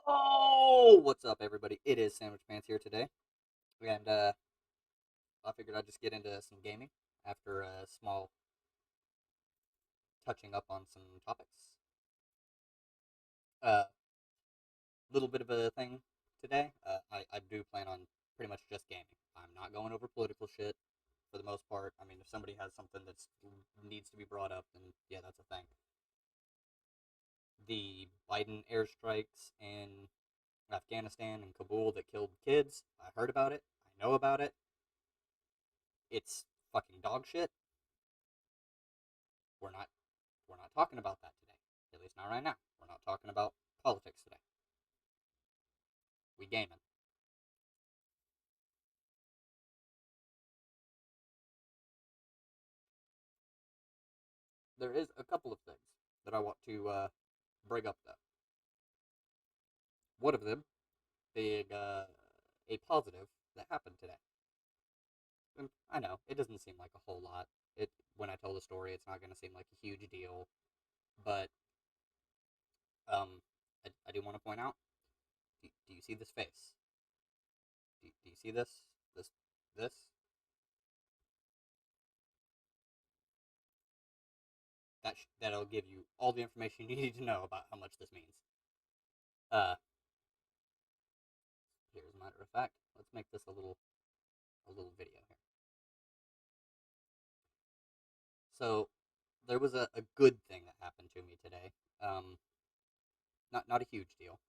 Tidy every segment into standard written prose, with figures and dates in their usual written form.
Yo! What's up, everybody? It is Sandwhichpants here today, and I figured I'd just get into some gaming after a small touching up on some topics. A little bit of a thing today. I do plan on pretty much just gaming. I'm not going over political shit for the most part. I mean, if somebody has something that needs to be brought up, then yeah, that's a thing. The Biden airstrikes in Afghanistan and Kabul that killed kids. I heard about it. I know about it. It's fucking dog shit. We're not we're not talking about that today. At least not right now. We're not talking about politics today. We gaming. There is a couple of things that I want to bring up though. One of them being a positive that happened today. And I know it doesn't seem like a whole lot. It when I tell the story, it's not going to seem like a huge deal, but I do want to point out. Do you see this face? Do you see this? This? That'll give you all the information you need to know about how much this means. Uh, Here's a matter of fact. Let's make this a little video here. So there was a good thing that happened to me today. Not a huge deal,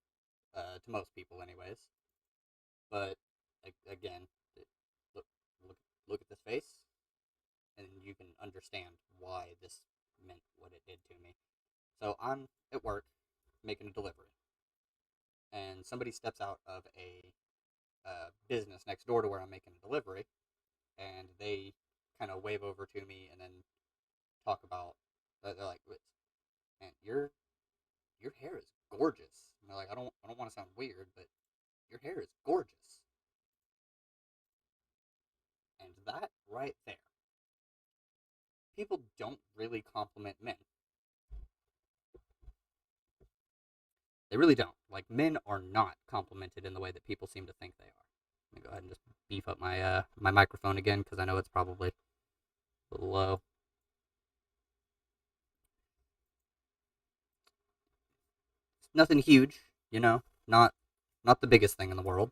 to most people, anyways. But again, look look look at this face, and you can understand why this meant what it did to me. So I'm at work making a delivery, and somebody steps out of a business next door to where I'm making a delivery, and they kind of wave over to me and then talk about. They're like, "Man, your hair is gorgeous." And they're like, "I don't want to sound weird, but your hair is gorgeous." And that right there, people don't really compliment men. They really don't. Like, men are not complimented in the way that people seem to think they are. Let me go ahead and just beef up my microphone again because I know it's probably a little low. Nothing huge, not the biggest thing in the world,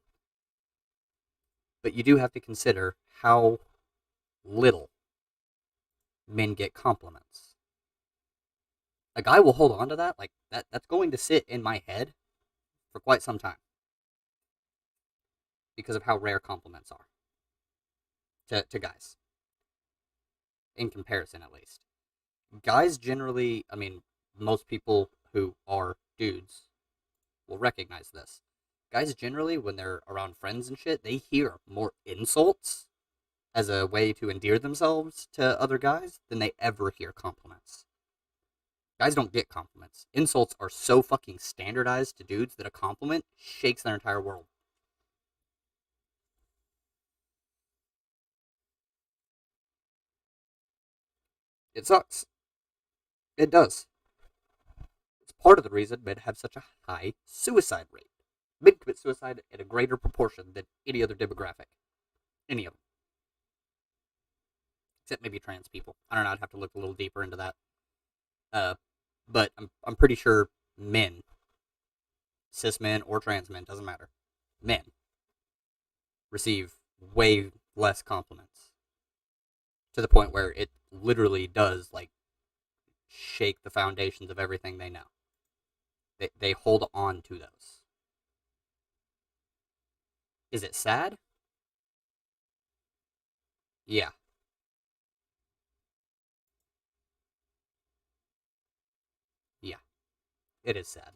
but you do have to consider how little men get compliments. A guy will hold on to that, like that's going to sit in my head for quite some time because of how rare compliments are to guys, in comparison at least. Guys generally, I mean, most people who are dudes will recognize this. Guys generally, when they're around friends and shit, they hear more insults as a way to endear themselves to other guys than they ever hear compliments. Guys don't get compliments. Insults are so fucking standardized to dudes that a compliment shakes their entire world. It sucks. It does. It's part of the reason men have such a high suicide rate. Men commit suicide at a greater proportion than any other demographic. Any of them. Except maybe trans people. I don't know, I'd have to look a little deeper into that. Uh, but I'm pretty sure men, cis men or trans men, doesn't matter. Men receive way less compliments to the point where it literally does like shake the foundations of everything they know. They hold on to those. Is it sad? Yeah, yeah, it is sad.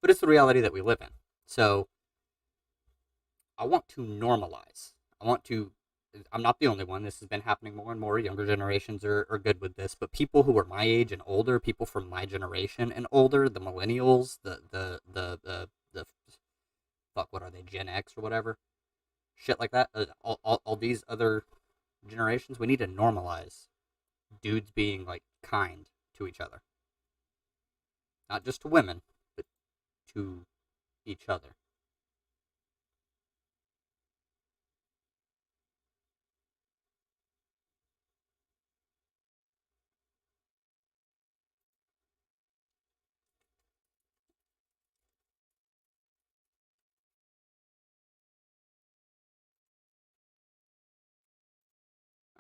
But it's the reality that we live in. So I want to normalize. I want to. I'm not the only one. This has been happening more and more. Younger generations are good with this, but people who are my age and older, people from my generation and older, the millennials, the fuck, what are they, Gen X or whatever, shit like that. All these other generations, we need to normalize dudes being like kind to each other, not just to women, but to each other.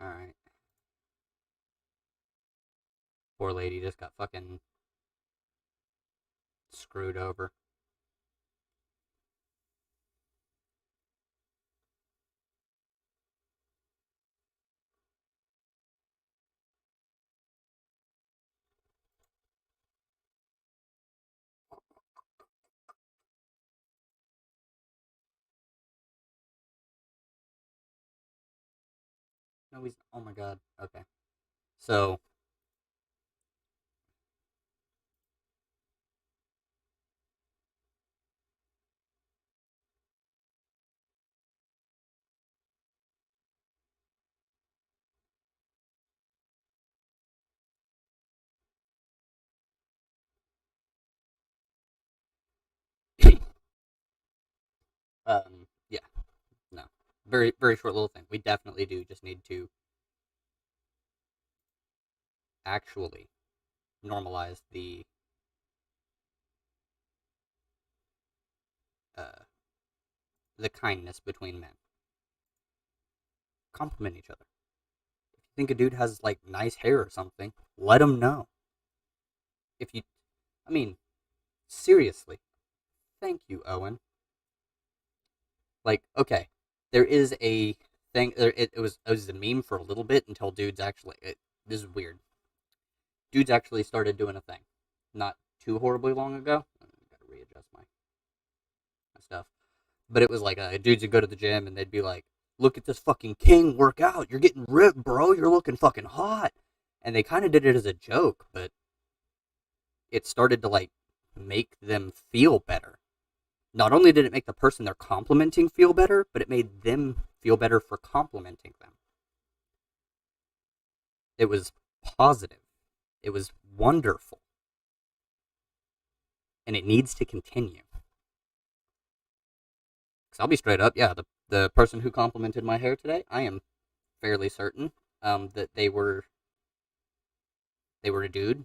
Alright. Poor lady just got fucking screwed over. No, he's. Oh my god. Okay. So, yeah, no. Very, very short little thing. We definitely do just need to actually normalize uh, the kindness between men. Compliment each other. If you think a dude has like nice hair or something, let him know. If you, I mean, seriously, thank you, Owen. Like, okay, there is a thing. It was a meme for a little bit until dudes actually. This is weird. Dudes actually started doing a thing, not too horribly long ago. I gotta readjust my stuff. But it was like dudes would go to the gym and they'd be like, "Look at this fucking king work out. You're getting ripped, bro. You're looking fucking hot." And they kind of did it as a joke, but it started to like make them feel better. Not only did it make the person they're complimenting feel better, but it made them feel better for complimenting them. It was positive. It was wonderful. And it needs to continue. Because I'll be straight up, yeah, the person who complimented my hair today, I am fairly certain that they were a dude.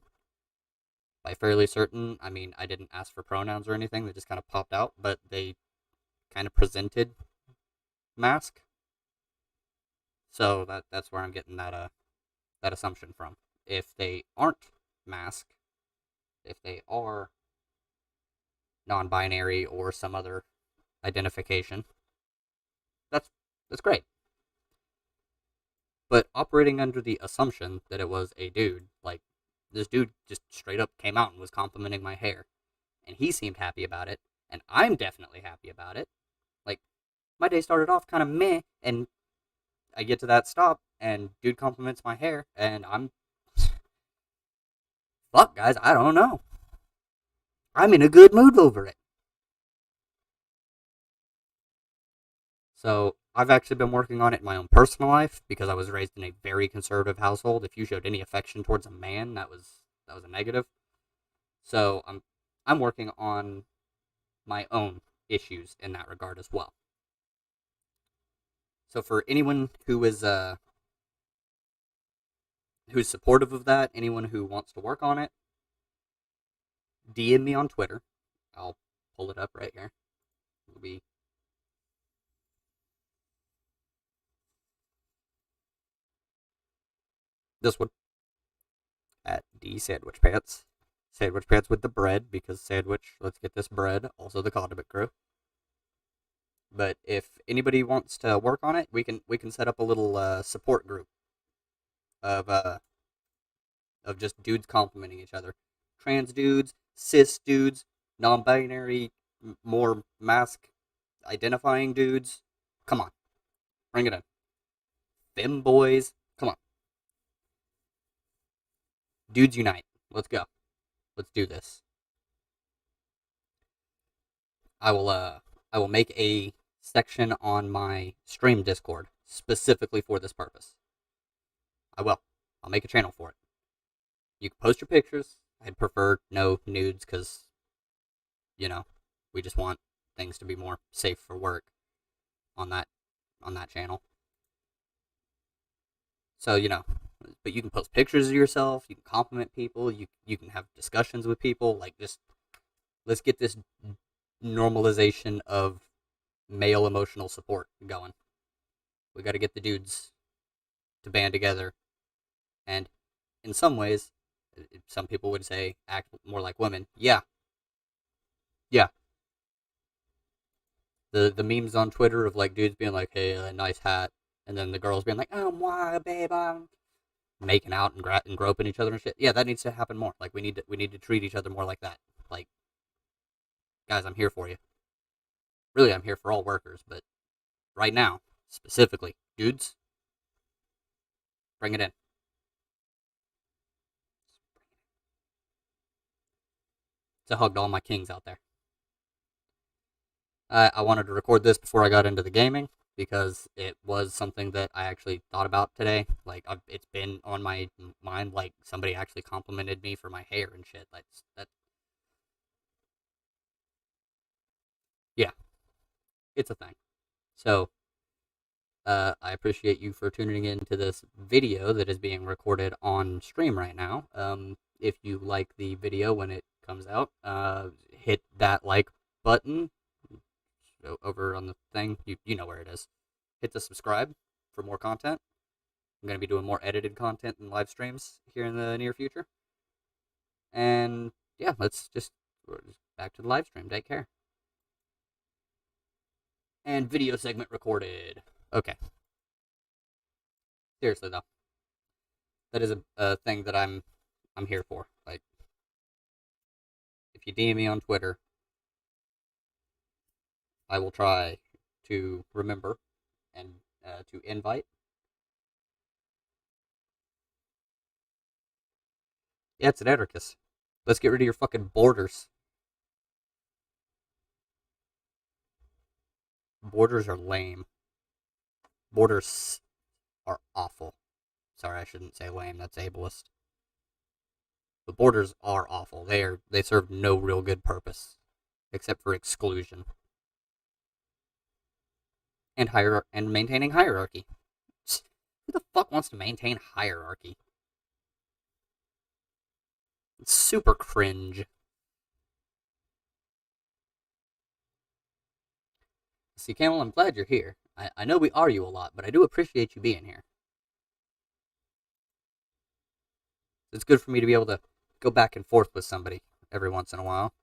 By fairly certain, I mean I didn't ask for pronouns or anything. They just kind of popped out, but they kind of presented mask. So that's where I'm getting that assumption from. If they aren't masked, if they are non-binary or some other identification, that's that's great. But operating under the assumption that it was a dude, like this dude just straight up came out and was complimenting my hair, and he seemed happy about it, and I'm definitely happy about it. Like my day started off kind of meh, and I get to that stop, and dude compliments my hair, and I'm fuck, guys, I don't know. I'm in a good mood over it. So I've actually been working on it in my own personal life because I was raised in a very conservative household. If you showed any affection towards a man, that was a negative. So I'm working on my own issues in that regard as well. So for anyone who's supportive of that, anyone who wants to work on it, DM me on Twitter. I'll pull it up right here. It'll be this one at D Sandwich Pants. Sandwich Pants with the bread because sandwich. Let's get this bread. Also the condiment crew. But if anybody wants to work on it, we can set up a little support group of just dudes complimenting each other. Trans dudes, cis dudes, non-binary, more mask identifying dudes. Come on, bring it in. Fem boys, come on. Dudes unite. Let's go. Let's do this. I will make a section on my stream Discord specifically for this purpose. I will. I'll make a channel for it. You can post your pictures. I'd prefer no nudes because, you know, we just want things to be more safe for work on that channel. So but you can post pictures of yourself. You can compliment people. You can have discussions with people. Like, just let's get this normalization of male emotional support going. We got to get the dudes to band together, and in some ways, some people would say act more like women. Yeah, yeah. The memes on Twitter of like dudes being like, "Hey, a nice hat," and then the girls being like, "Oh, why, babe, I'm making out and groping each other and shit." Yeah, that needs to happen more. Like, we need to treat each other more like that. Like, guys, I'm here for you. Really, I'm here for all workers, but right now, specifically, dudes, bring it in. So, hug to all my kings out there. I wanted to record this before I got into the gaming because it was something that I actually thought about today. Like, it's been on my mind. Like, somebody actually complimented me for my hair and shit. Yeah, it's a thing. So, I appreciate you for tuning in to this video that is being recorded on stream right now. If you like the video when it comes out, hit that like button over on the thing. You know where it is. Hit the subscribe for more content. I'm going to be doing more edited content and live streams here in the near future. And yeah, let's just back to the live stream. Take care. And video segment recorded. Okay. Seriously though, that is a thing that I'm here for. Like, if you DM me on Twitter, I will try to remember and to invite. Yeah, it's an anarchist. Let's get rid of your fucking borders. Borders are lame. Borders are awful. Sorry, I shouldn't say lame. That's ableist. The borders are awful. They serve no real good purpose except for exclusion and maintaining hierarchy. Who the fuck wants to maintain hierarchy? It's super cringe. See, Camel, I'm glad you're here. I know we argue a lot, but I do appreciate you being here. It's good for me to be able to go back and forth with somebody every once in a while.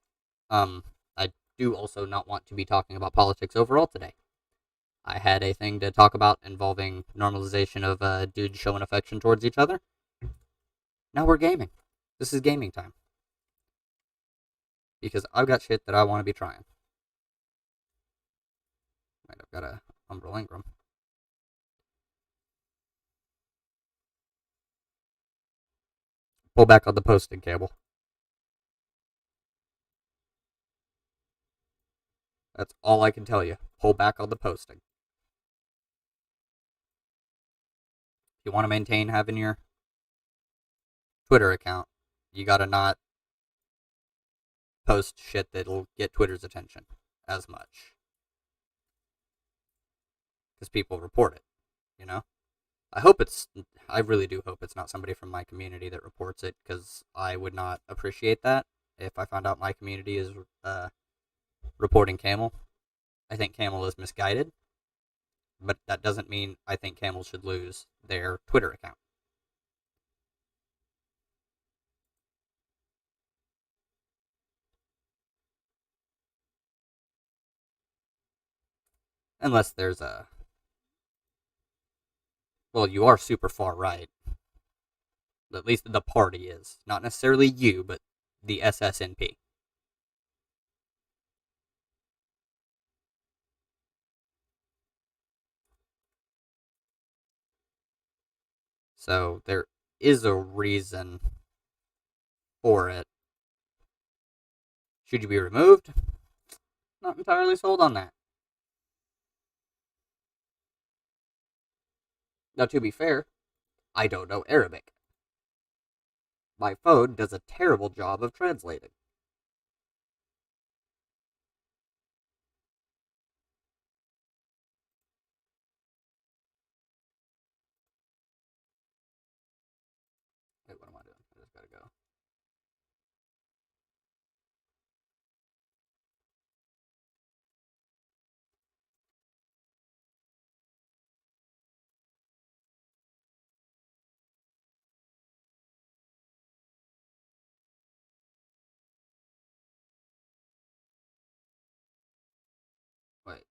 I do also not want to be talking about politics overall today. I had a thing to talk about involving normalization of dudes showing affection towards each other. Now we're gaming. This is gaming time. Because I've got shit that I want to be trying. Right, I've got a Umbral Ingram. Pull back on the posting cable. That's all I can tell you. Pull back on the posting. If you want to maintain having your Twitter account, you gotta not post shit that'll get Twitter's attention as much. Because people report it, you know? I really do hope it's not somebody from my community that reports it, because I would not appreciate that if I found out my community is reporting Camel. I think Camel is misguided, but that doesn't mean I think Camel should lose their Twitter account. Unless there's a... Well, you are super far right. At least the party is. Not necessarily you, but the SSNP. So there is a reason for it. Should you be removed? Not entirely sold on that. Now, to be fair, I don't know Arabic. My phone does a terrible job of translating. go. Wait,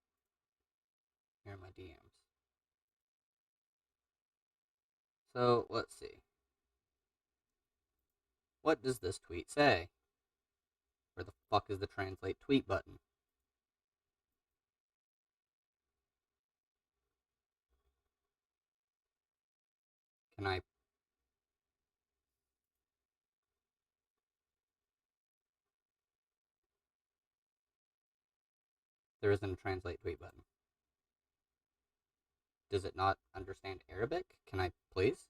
here are my DMs. So, let's see. What does this tweet say? Where the fuck is the translate tweet button? Can I... There isn't a translate tweet button. Does it not understand Arabic? Can I please?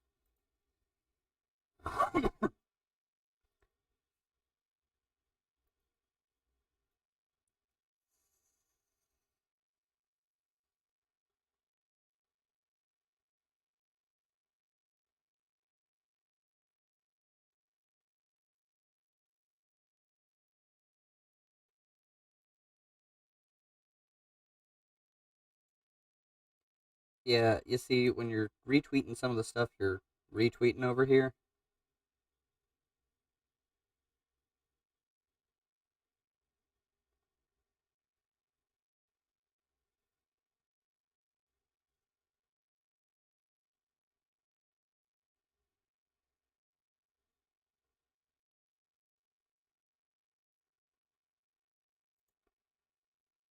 Yeah, you see, when you're retweeting some of the stuff you're retweeting over here,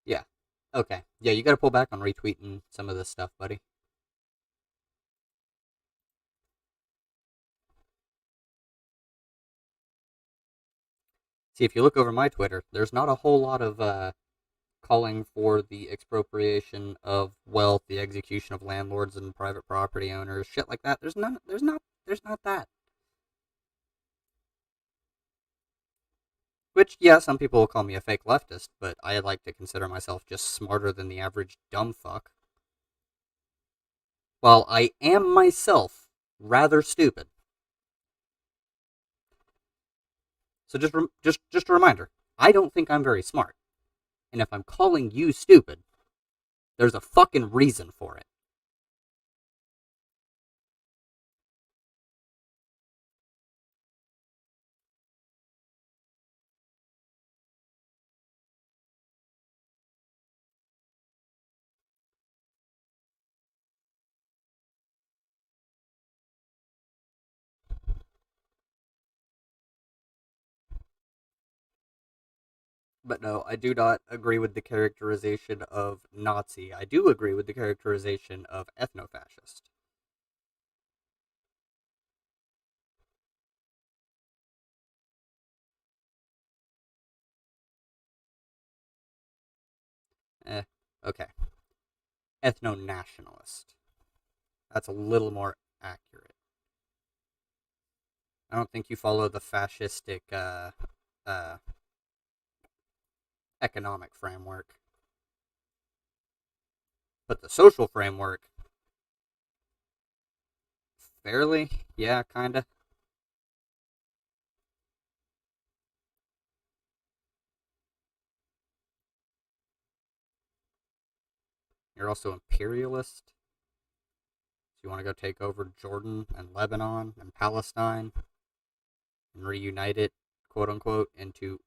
yeah. Okay. Yeah, you gotta pull back on retweeting some of this stuff, buddy. See, if you look over my Twitter, there's not a whole lot of calling for the expropriation of wealth, the execution of landlords and private property owners, shit like that. There's none. There's not that. Which, yeah, some people will call me a fake leftist, but I like to consider myself just smarter than the average dumb fuck. While I am myself rather stupid. So just a reminder, I don't think I'm very smart. And if I'm calling you stupid, there's a fucking reason for it. But no, I do not agree with the characterization of Nazi. I do agree with the characterization of ethno-fascist. Okay. Ethno-nationalist. That's a little more accurate. I don't think you follow the fascistic uh, economic framework. But the social framework, fairly, yeah, kinda. You're also imperialist. So you want to go take over Jordan and Lebanon and Palestine and reunite it, quote unquote, into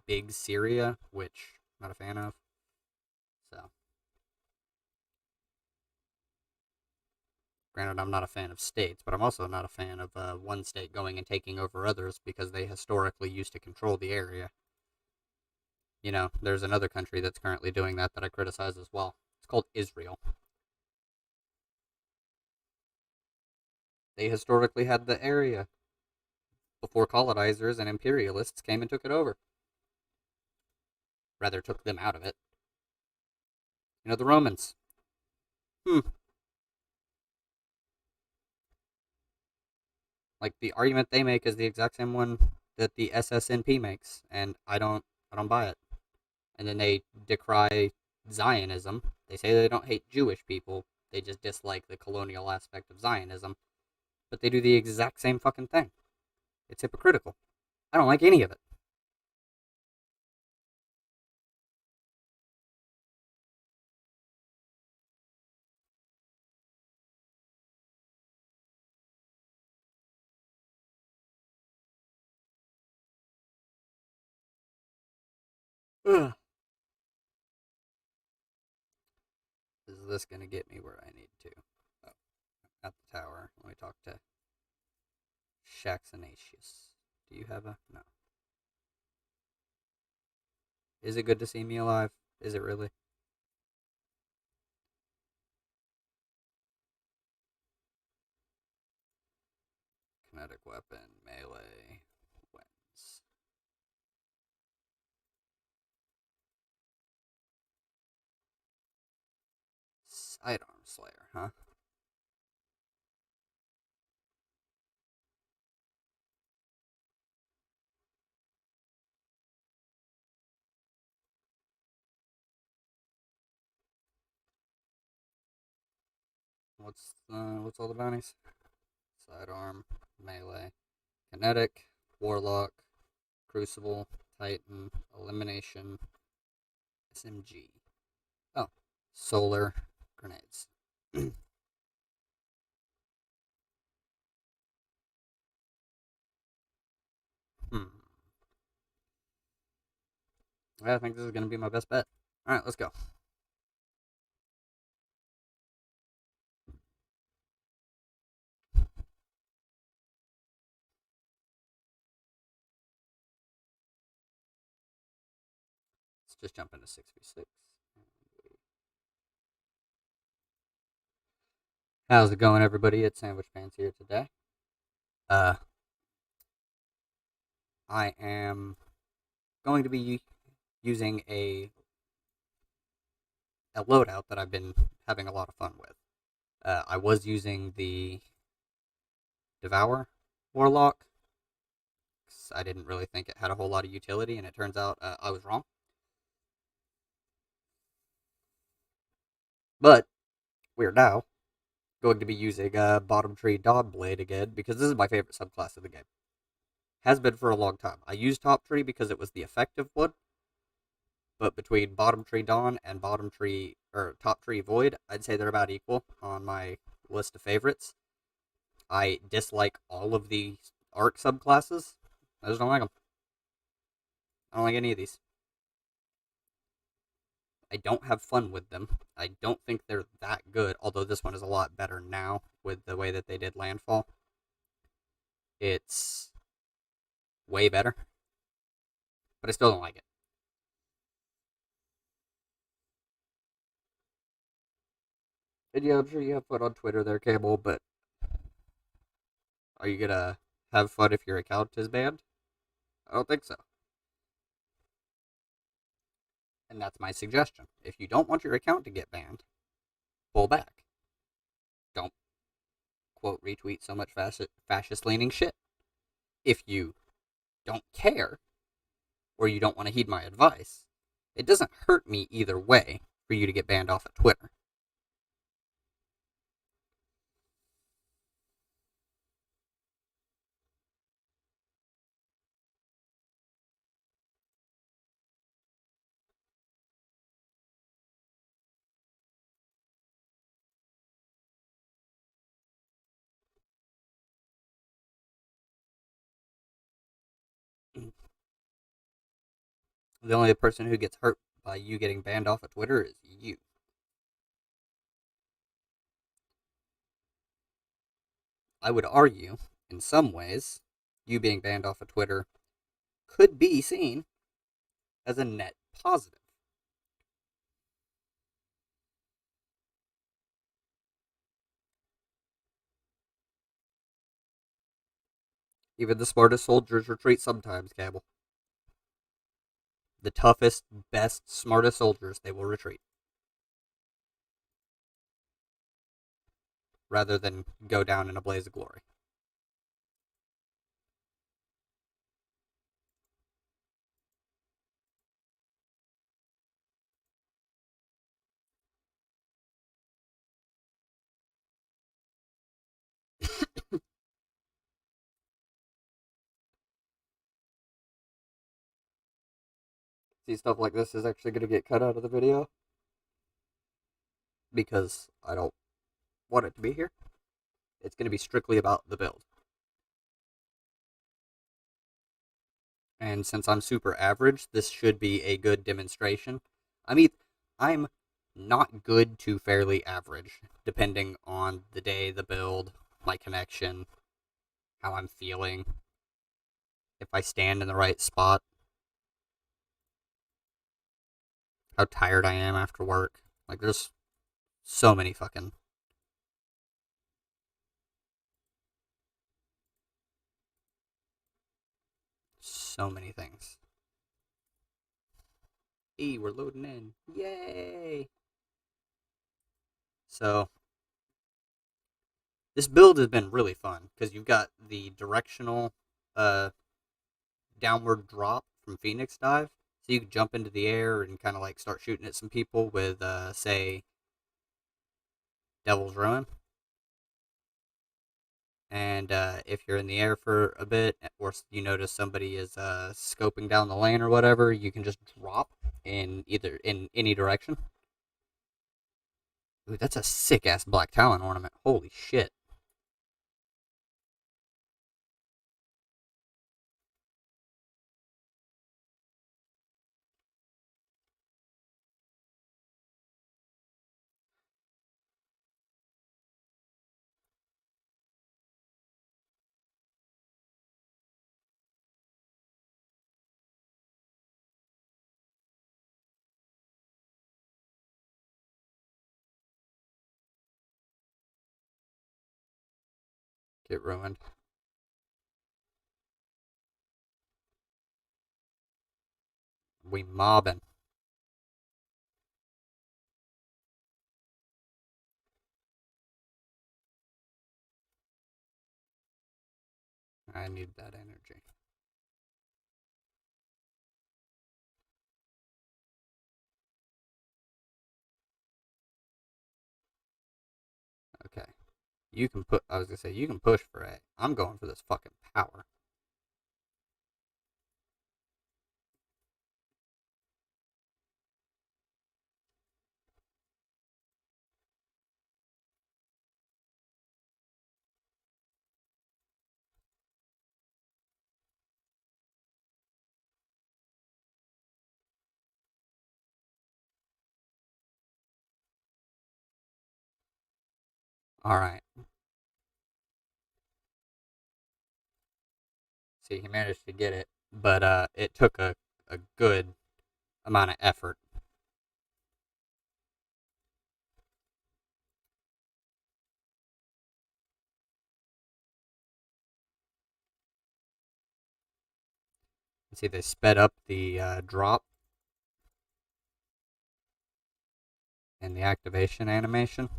big Syria, which I'm not a fan of. So, granted, I'm not a fan of states, but I'm also not a fan of one state going and taking over others because they historically used to control the area. You know, there's another country that's currently doing that that I criticize as well. It's called Israel. They historically had the area before colonizers and imperialists came and took it over. Rather, took them out of it. You know, the Romans. Hmm. Like the argument they make is the exact same one that the SSNP makes, and I don't buy it. And then they decry Zionism. They say they don't hate Jewish people, they just dislike the colonial aspect of Zionism. But they do the exact same fucking thing. It's hypocritical. I don't like any of it. Ugh. Is this going to get me where I need to? Oh, at the tower. Let me talk to Shaxinacious. Do you have a. No. Is it good to see me alive? Is it really? Kinetic weapon, melee, wins. Sidearm Slayer, huh? What's all the bounties? Sidearm, melee, kinetic, warlock, crucible, titan, elimination, SMG. Oh, solar grenades. Hmm. I think this is gonna be my best bet. All right, let's go. Let's just jump into 6v6. How's it going, everybody? It's Sandwhichpants here today. Uh, I am going to be using a loadout that I've been having a lot of fun with. I was using the Devour Warlock. I didn't really think it had a whole lot of utility, and it turns out I was wrong. But we're now going to be using Bottom Tree Dawn Blade again because this is my favorite subclass of the game. Has been for a long time. I used Top Tree because it was the effective one, but between Bottom Tree Dawn and Bottom Tree or Top Tree Void, I'd say they're about equal on my list of favorites. I dislike all of the arc subclasses. I just don't like them. I don't like any of these. I don't have fun with them. I don't think they're that good, although this one is a lot better now with the way that they did Landfall. It's way better, but I still don't like it. And yeah, I'm sure you have fun on Twitter there, Cable, but are you gonna have fun if your account is banned? I don't think so. And that's my suggestion. If you don't want your account to get banned, pull back. Don't quote retweet so much fascist leaning shit. If you don't care or you don't want to heed my advice, it doesn't hurt me either way for you to get banned off of Twitter. The only person who gets hurt by you getting banned off of Twitter is you. I would argue, in some ways, you being banned off of Twitter could be seen as a net positive. Even the smartest soldiers retreat sometimes, Campbell. The toughest, best, smartest soldiers, they will retreat. Rather than go down in a blaze of glory. See, stuff like this is actually going to get cut out of the video because I don't want it to be here. It's going to be strictly about the build. And since I'm super average, this should be a good demonstration. I mean, I'm not good to fairly average, depending on the day, the build, my connection, how I'm feeling, if I stand in the right spot, how tired I am after work. Like, there's so many fucking. So many things. Hey, we're loading in. Yay! So, this build has been really fun because you've got the directional uh, downward drop from Phoenix Dive. So you can jump into the air and kind of like start shooting at some people with, say, Devil's Ruin. And if you're in the air for a bit, or you notice somebody is scoping down the lane or whatever, you can just drop in any direction. Ooh, that's a sick ass Black Talon ornament. Holy shit! Get ruined. We mobbing. I need that energy. Okay. You can put. I was gonna say you can push for A. I'm going for this fucking power. All right. See, he managed to get it, but it took a good amount of effort. See, they sped up the drop and the activation animation.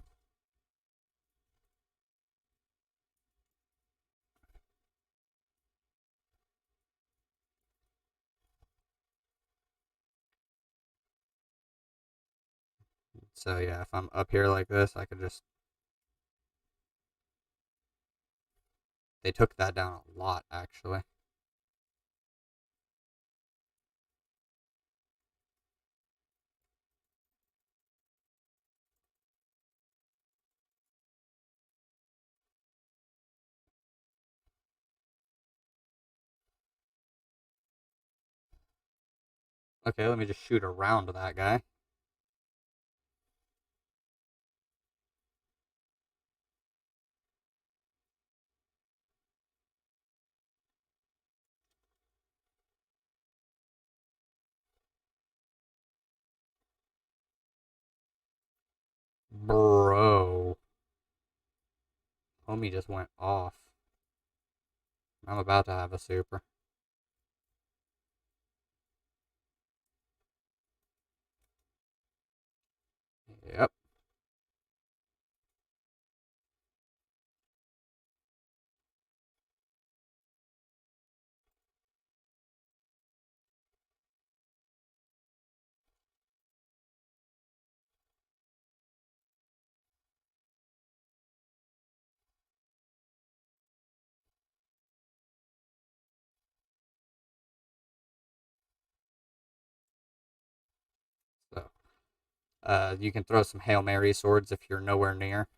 So yeah, if I'm up here like this, I could just. They took that down a lot, actually. Okay, let me just shoot around that guy. Bro. Homie just went off. I'm about to have a super. Yep. You can throw some Hail Mary swords if you're nowhere near.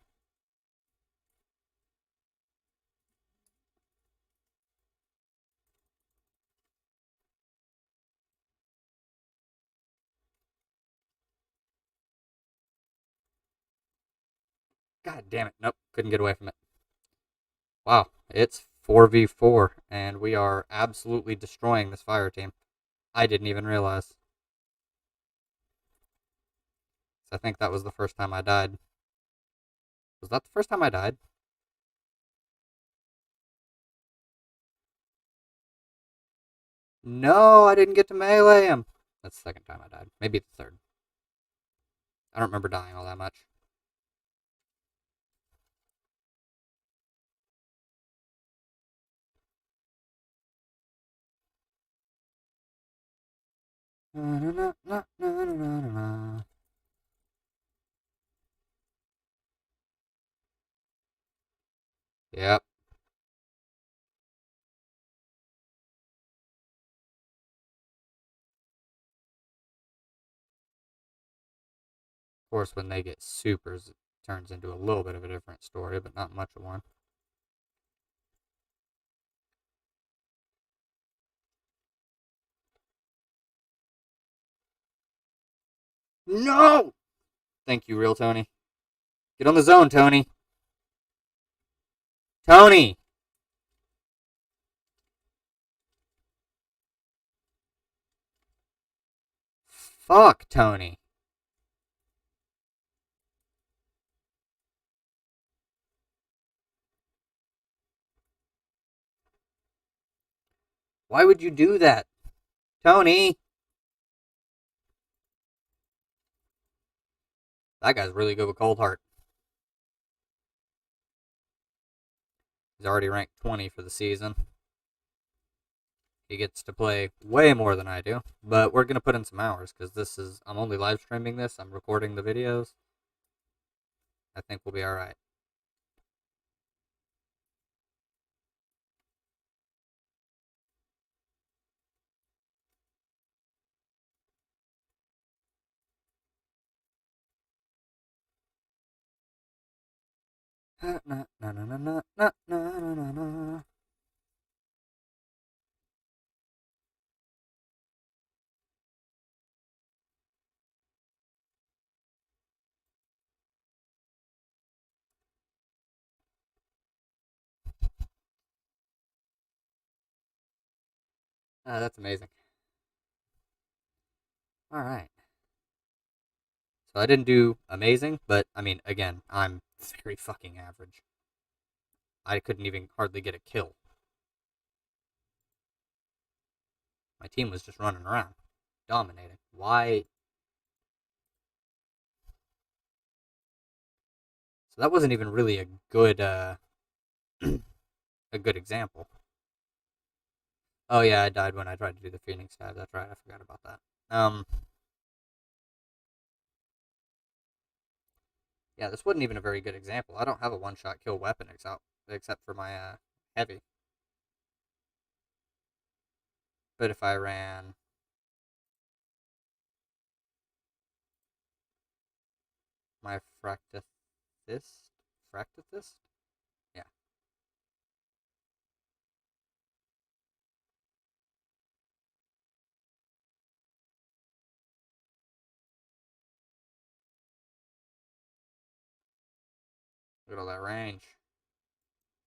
God damn it. Nope. Couldn't get away from it. Wow. It's 4v4, and we are absolutely destroying this fire team. I didn't even realize. I think that was the first time I died. Was that the first time I died? No, I didn't get to melee him. That's the second time I died. Maybe the third. I don't remember dying all that much. Yep. Of course, when they get supers, it turns into a little bit of a different story, but not much of one. No! Thank you, real Tony. Get on the zone, Tony. Tony! Fuck, Tony. Why would you do that? Tony! That guy's really good with Cold Heart. He's already ranked 20 for the season. He gets to play way more than I do, but we're going to put in some hours because I'm only live streaming this. I'm recording the videos. I think we'll be alright. That's amazing. Alright. So I didn't do amazing, but I mean, again, I'm very fucking average. I couldn't even hardly get a kill. My team was just running around, dominating. Why? So that wasn't even really a good a good example. Oh yeah, I died when I tried to do the Phoenix dive. That's right, I forgot about that. Yeah, this wasn't even a very good example. I don't have a one-shot kill weapon except for my heavy. But if I ran my fractithist, yeah, look at all that range.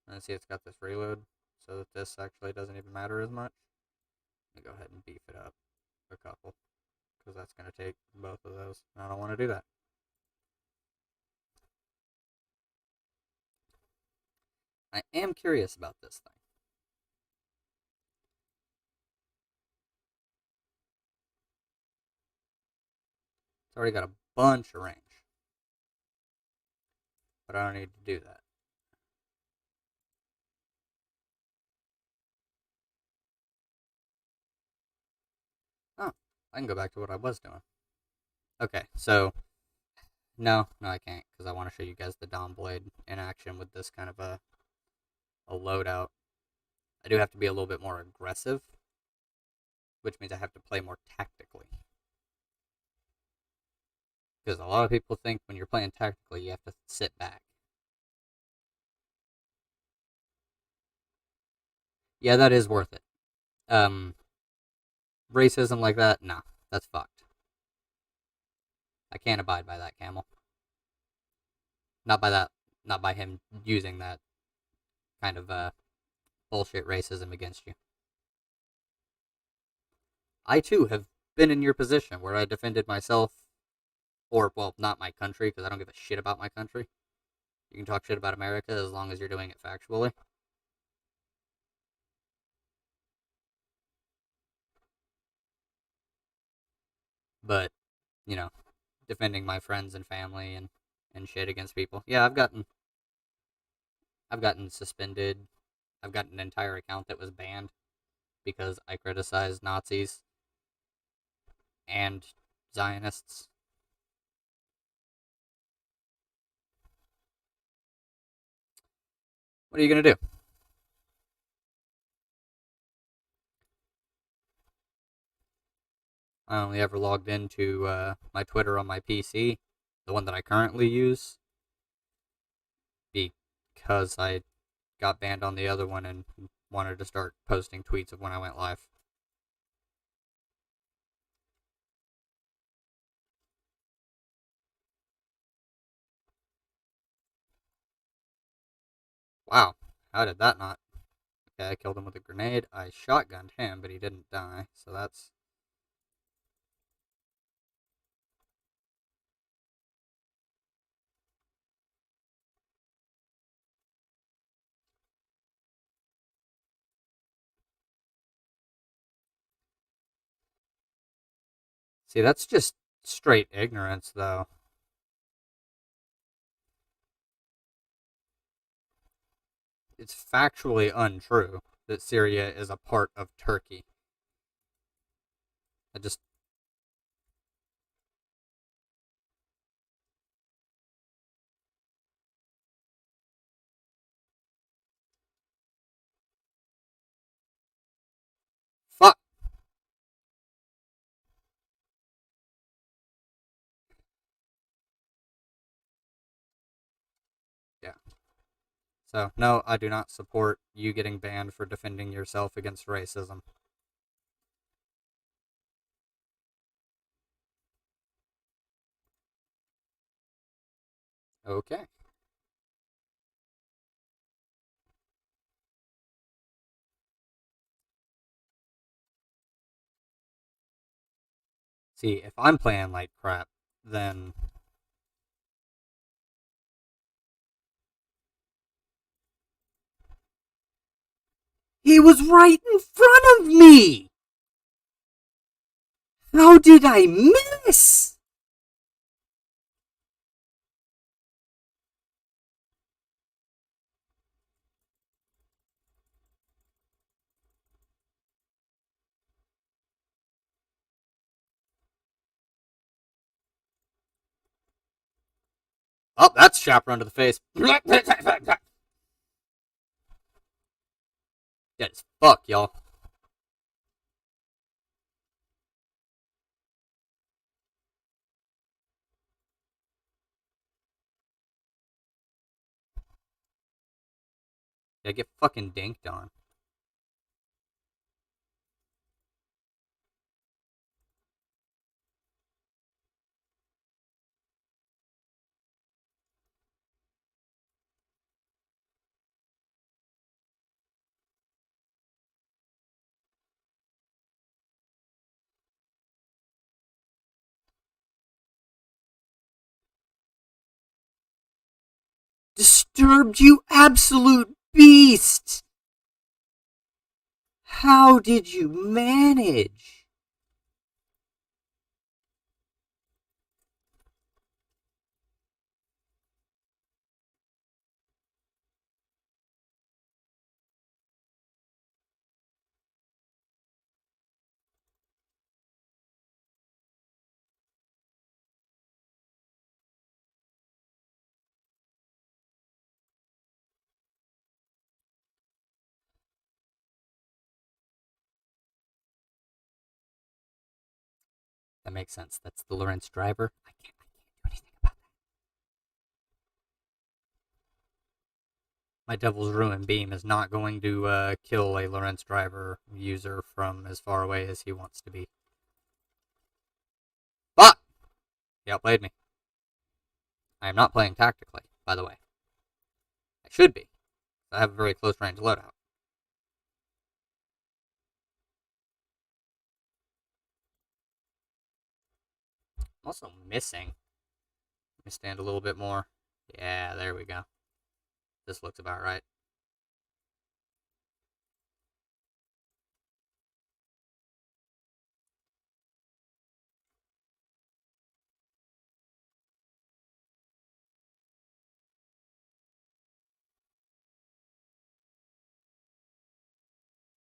And see, it's got this reload, so that this actually doesn't even matter as much. Let me go ahead and beef it up a couple, because that's going to take both of those. I don't want to do that. I am curious about this thing. It's already got a bunch of range, but I don't need to do that. Oh, I can go back to what I was doing. Okay, so no, I can't because I want to show you guys the Dawn Blade in action with this kind of a loadout. I do have to be a little bit more aggressive, which means I have to play more tactically. Because a lot of people think when you're playing tactically, you have to sit back. Yeah, that is worth it. Um, Racism like that, nah, that's fucked. I can't abide by that, Camel. Not by that. Not by him using that kind of bullshit racism against you. I too have been in your position where I defended myself, or well, not my country, because I don't give a shit about my country. You can talk shit about America as long as you're doing it factually. But you know, defending my friends and family and shit against people. Yeah, I've gotten suspended. I've got an entire account that was banned because I criticized Nazis and Zionists. What are you gonna do? I only ever logged into my Twitter on my PC, the one that I currently use, because I got banned on the other one and wanted to start posting tweets of when I went live. Wow, how did that not? Okay, I killed him with a grenade. I shotgunned him, but he didn't die, so that's. See, that's just straight ignorance, though. It's factually untrue that Syria is a part of Turkey. I just. Fuck! Yeah. So, no, I do not support you getting banned for defending yourself against racism. Okay. See, if I'm playing like crap, then he was right in front of me! How did I miss? Oh, that's chaperone to the face. Dead as fuck, y'all. Yeah, get fucking dinked on. Disturbed, you absolute beast! How did you manage? That makes sense. That's the Lawrence driver. I can't My Devil's Ruin beam is not going to kill a Lorentz driver user from as far away as he wants to be. Fuck! He outplayed me. I am not playing tactically, by the way. I should be. I have a very close range loadout. I'm also missing. Let me stand a little bit more. Yeah, there we go. This looks about right.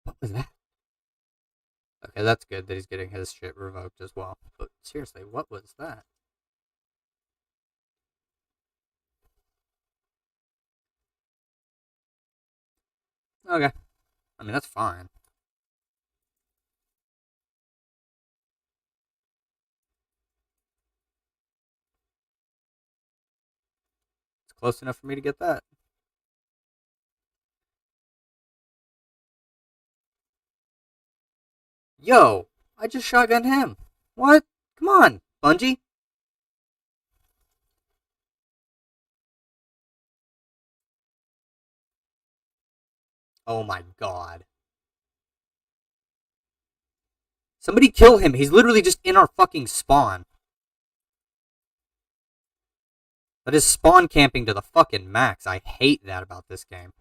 What was that? Okay, that's good that he's getting his shit revoked as well. But seriously, what was that? Okay. I mean, that's fine. It's close enough for me to get that. Yo! I just shotgunned him. What? Come on, Bungie. Oh my god. Somebody kill him. He's literally just in our fucking spawn. That is spawn camping to the fucking max. I hate that about this game.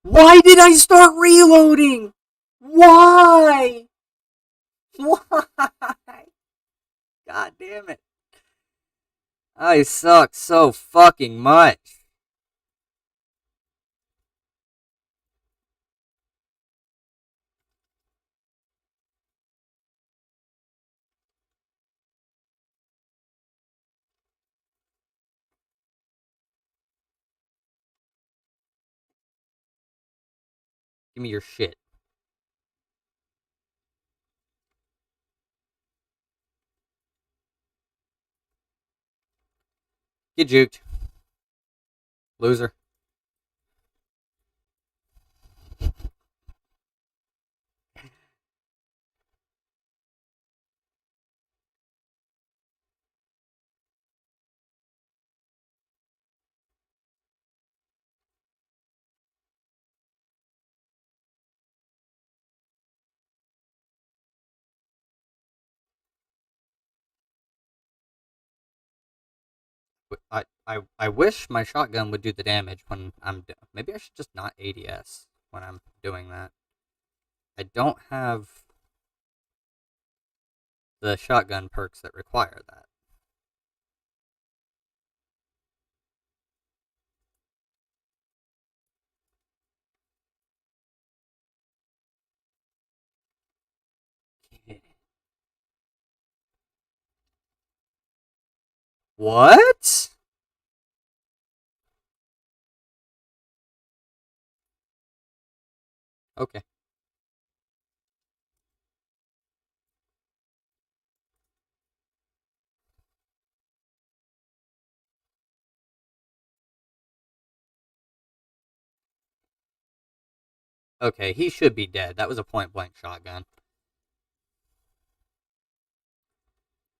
Why did I start reloading? Why? Why? God damn it. I suck so fucking much. Give me your shit. Get juked. Loser. I wish my shotgun would do the damage when I'm. Maybe I should just not ADS when I'm doing that. I don't have the shotgun perks that require that. What? Okay. Okay, he should be dead. That was a point blank shotgun.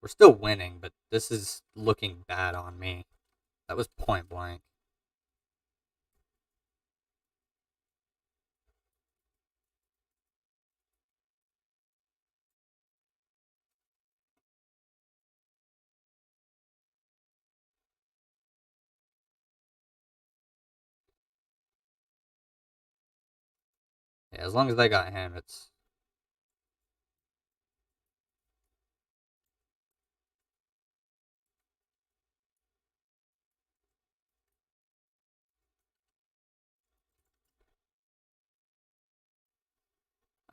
We're still winning, but this is looking bad on me. That was point blank. Yeah, as long as they got him, it's.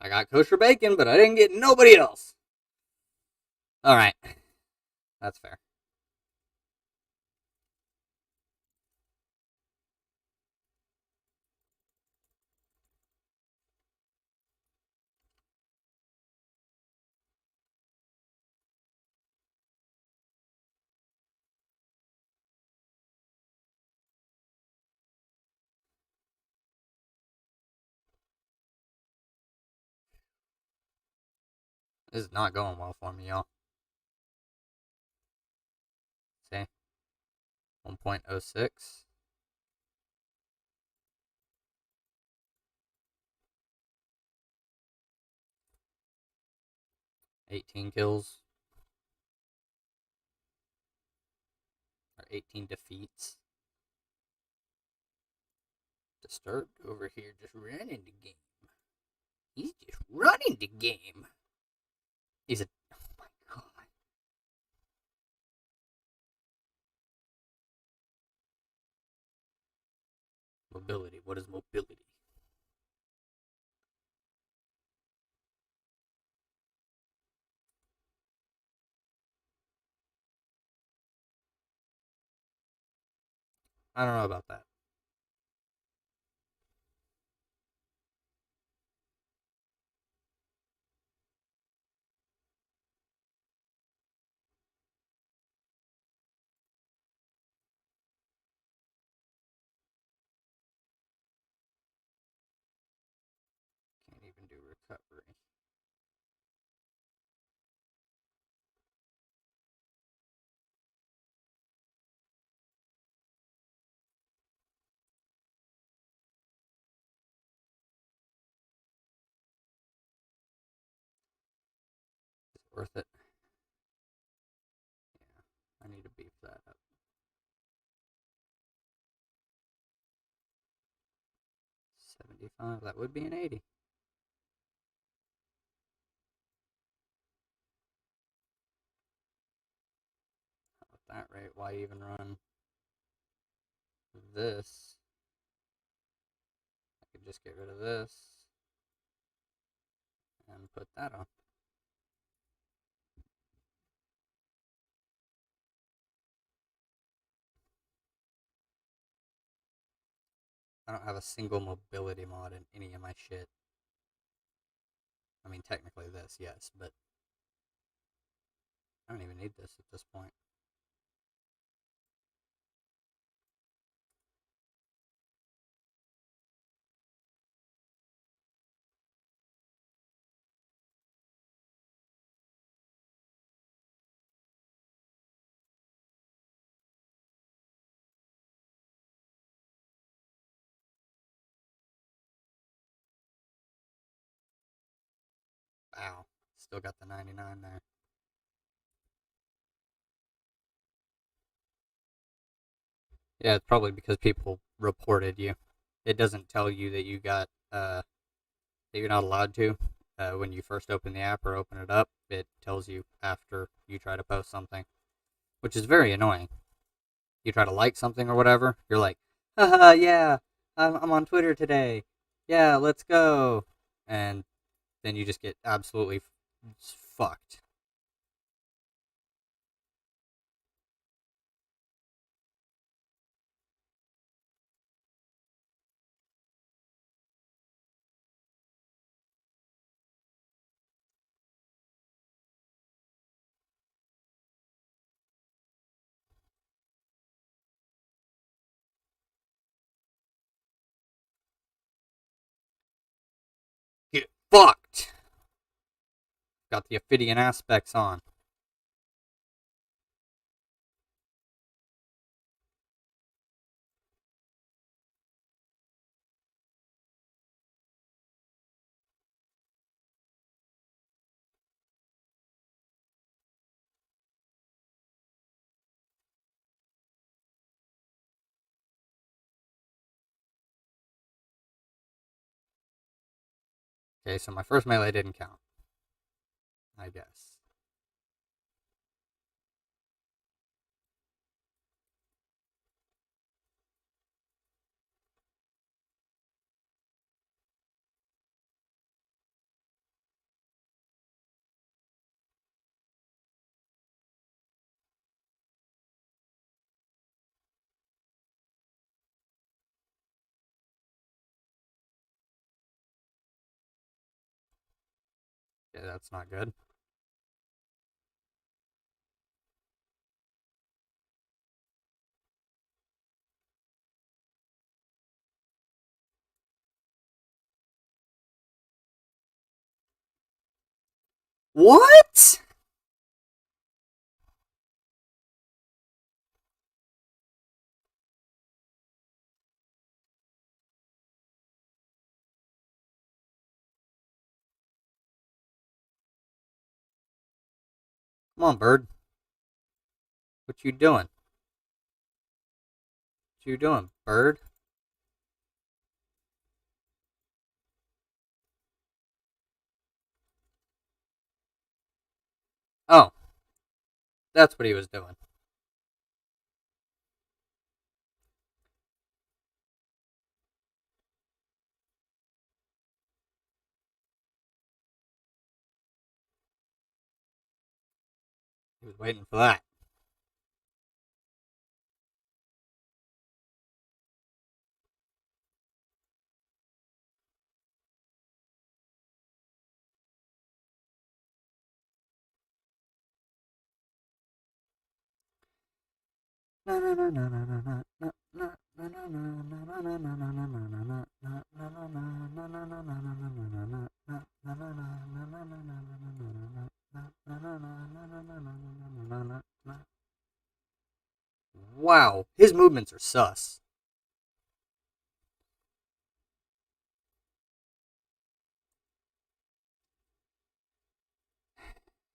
I got kosher bacon, but I didn't get nobody else. Alright. That's fair. This is not going well for me, y'all. See? 1.06. 18 kills. Or 18 defeats. Disturbed over here just running the game. He's just running the game. He's a... Oh my god. Mobility. What is mobility? I don't know about that. Can't even do recovery. Is it worth it? Yeah, I need to beef that up. 75, that would be an 80. At that rate, why even run this? I could just get rid of this and put that on. I don't have a single mobility mod in any of my shit. I mean, technically this, yes, but I don't even need this at this point. Wow. Still got the 99 there. Yeah, it's probably because people reported you. It doesn't tell you that you got that you're not allowed to when you first open the app or open it up. It tells you after you try to post something, which is very annoying. You try to like something or whatever, you're like, haha, yeah, I'm on Twitter today. Yeah, let's go. And then you just get absolutely fucked. Get fucked. Got the Ophidian aspects on. Okay, so my first melee didn't count, I guess. Yeah, that's not good. What? Come on, bird. What you doing? What you doing, bird? Oh, that's what he was doing. He was waiting for that. Wow, his movements are sus.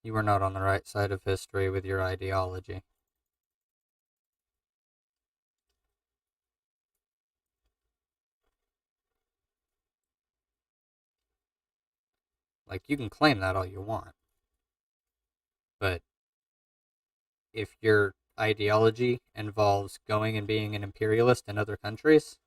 You were not on the right side of history with your ideology. Like, you can claim that all you want, but if your ideology involves going and being an imperialist in other countries,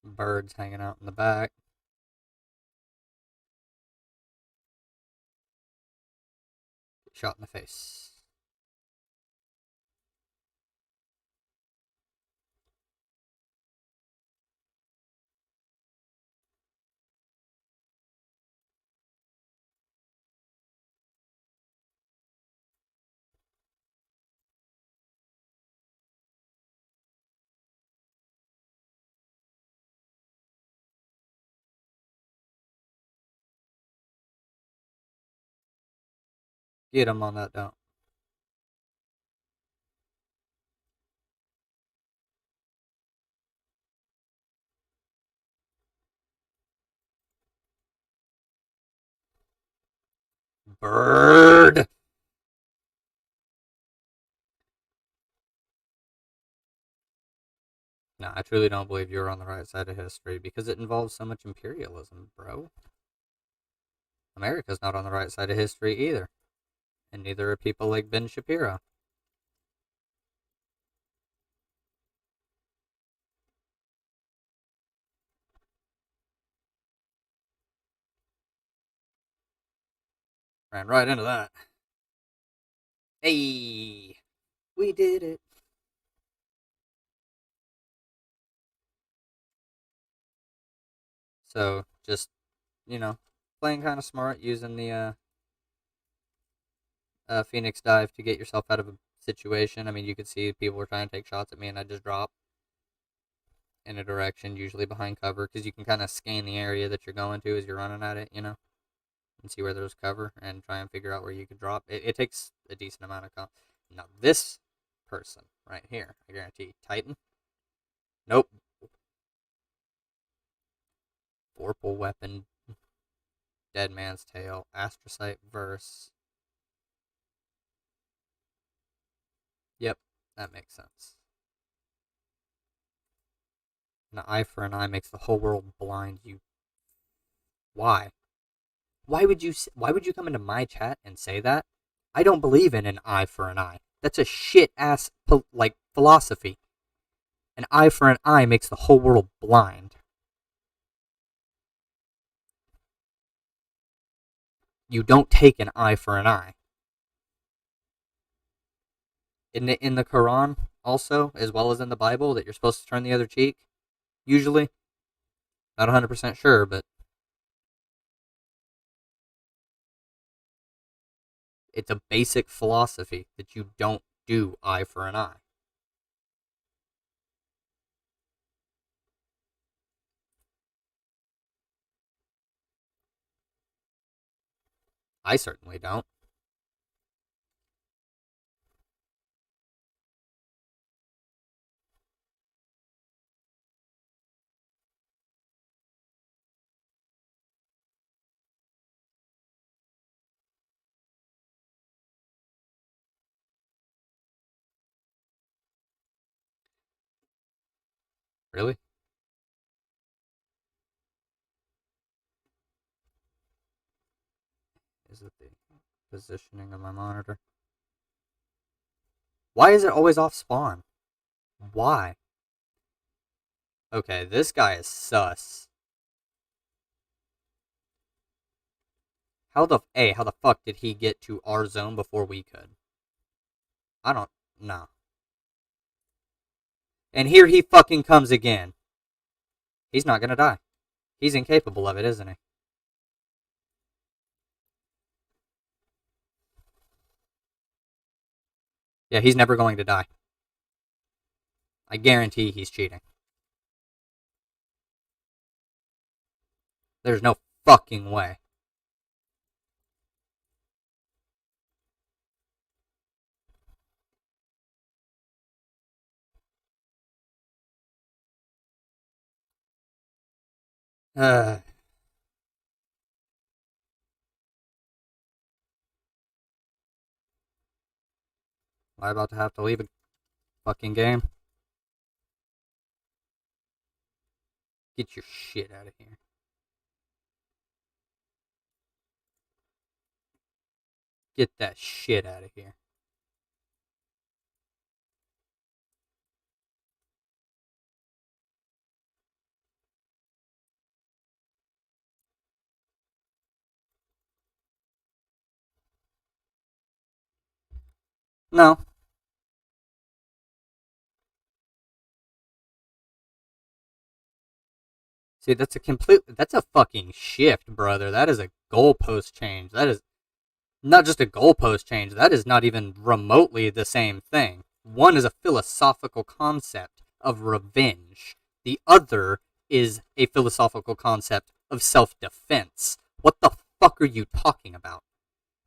birds hanging out in the back, shot in the face. Get him on that dump. Bird! No, I truly don't believe you're on the right side of history because it involves so much imperialism, bro. America's not on the right side of history either, and neither are people like Ben Shapiro. Ran right into that. Hey, we did it. So just, playing kind of smart, using the Phoenix dive to get yourself out of a situation. I mean, you could see people were trying to take shots at me, and I just dropped in a direction, usually behind cover, because you can kind of scan the area that you're going to as you're running at it, and see where there's cover and try and figure out where you can drop. It takes a decent amount of Now, this person right here, I guarantee, Titan. Nope. Vorpal weapon, Dead Man's Tale, Astrocyte verse. Yep, that makes sense. An eye for an eye makes the whole world blind. You why? Why would you come into my chat and say that? I don't believe in an eye for an eye. That's a shit ass like philosophy. An eye for an eye makes the whole world blind. You don't take an eye for an eye. In the Quran also, as well as in the Bible, that you're supposed to turn the other cheek. Usually, Not 100% sure, but it's a basic philosophy that you don't do eye for an eye. I certainly don't. Really? Is it the positioning of my monitor? Why is it always off spawn? Why? Okay, this guy is sus. How the fuck did he get to our zone before we could? I don't know. And here he fucking comes again. He's not gonna die. He's incapable of it, isn't he? Yeah, he's never going to die. I guarantee he's cheating. There's no fucking way. Am I about to have to leave a fucking game? Get your shit out of here. Get that shit out of here. No. See, that's a fucking shift, brother. That is a goalpost change. That is not just a goalpost change, that is not even remotely the same thing. One is a philosophical concept of revenge, the other is a philosophical concept of self defense. What the fuck are you talking about?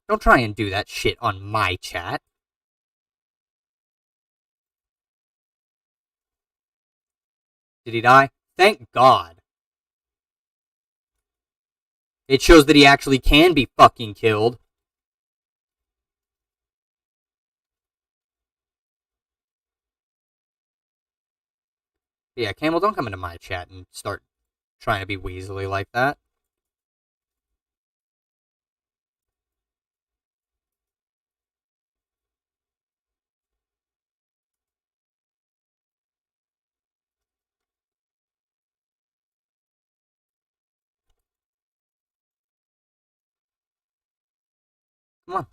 Don't try and do that shit on my chat. Did he die? Thank God. It shows that he actually can be fucking killed. Yeah, Camel, don't come into my chat and start trying to be weaselly like that. Come on.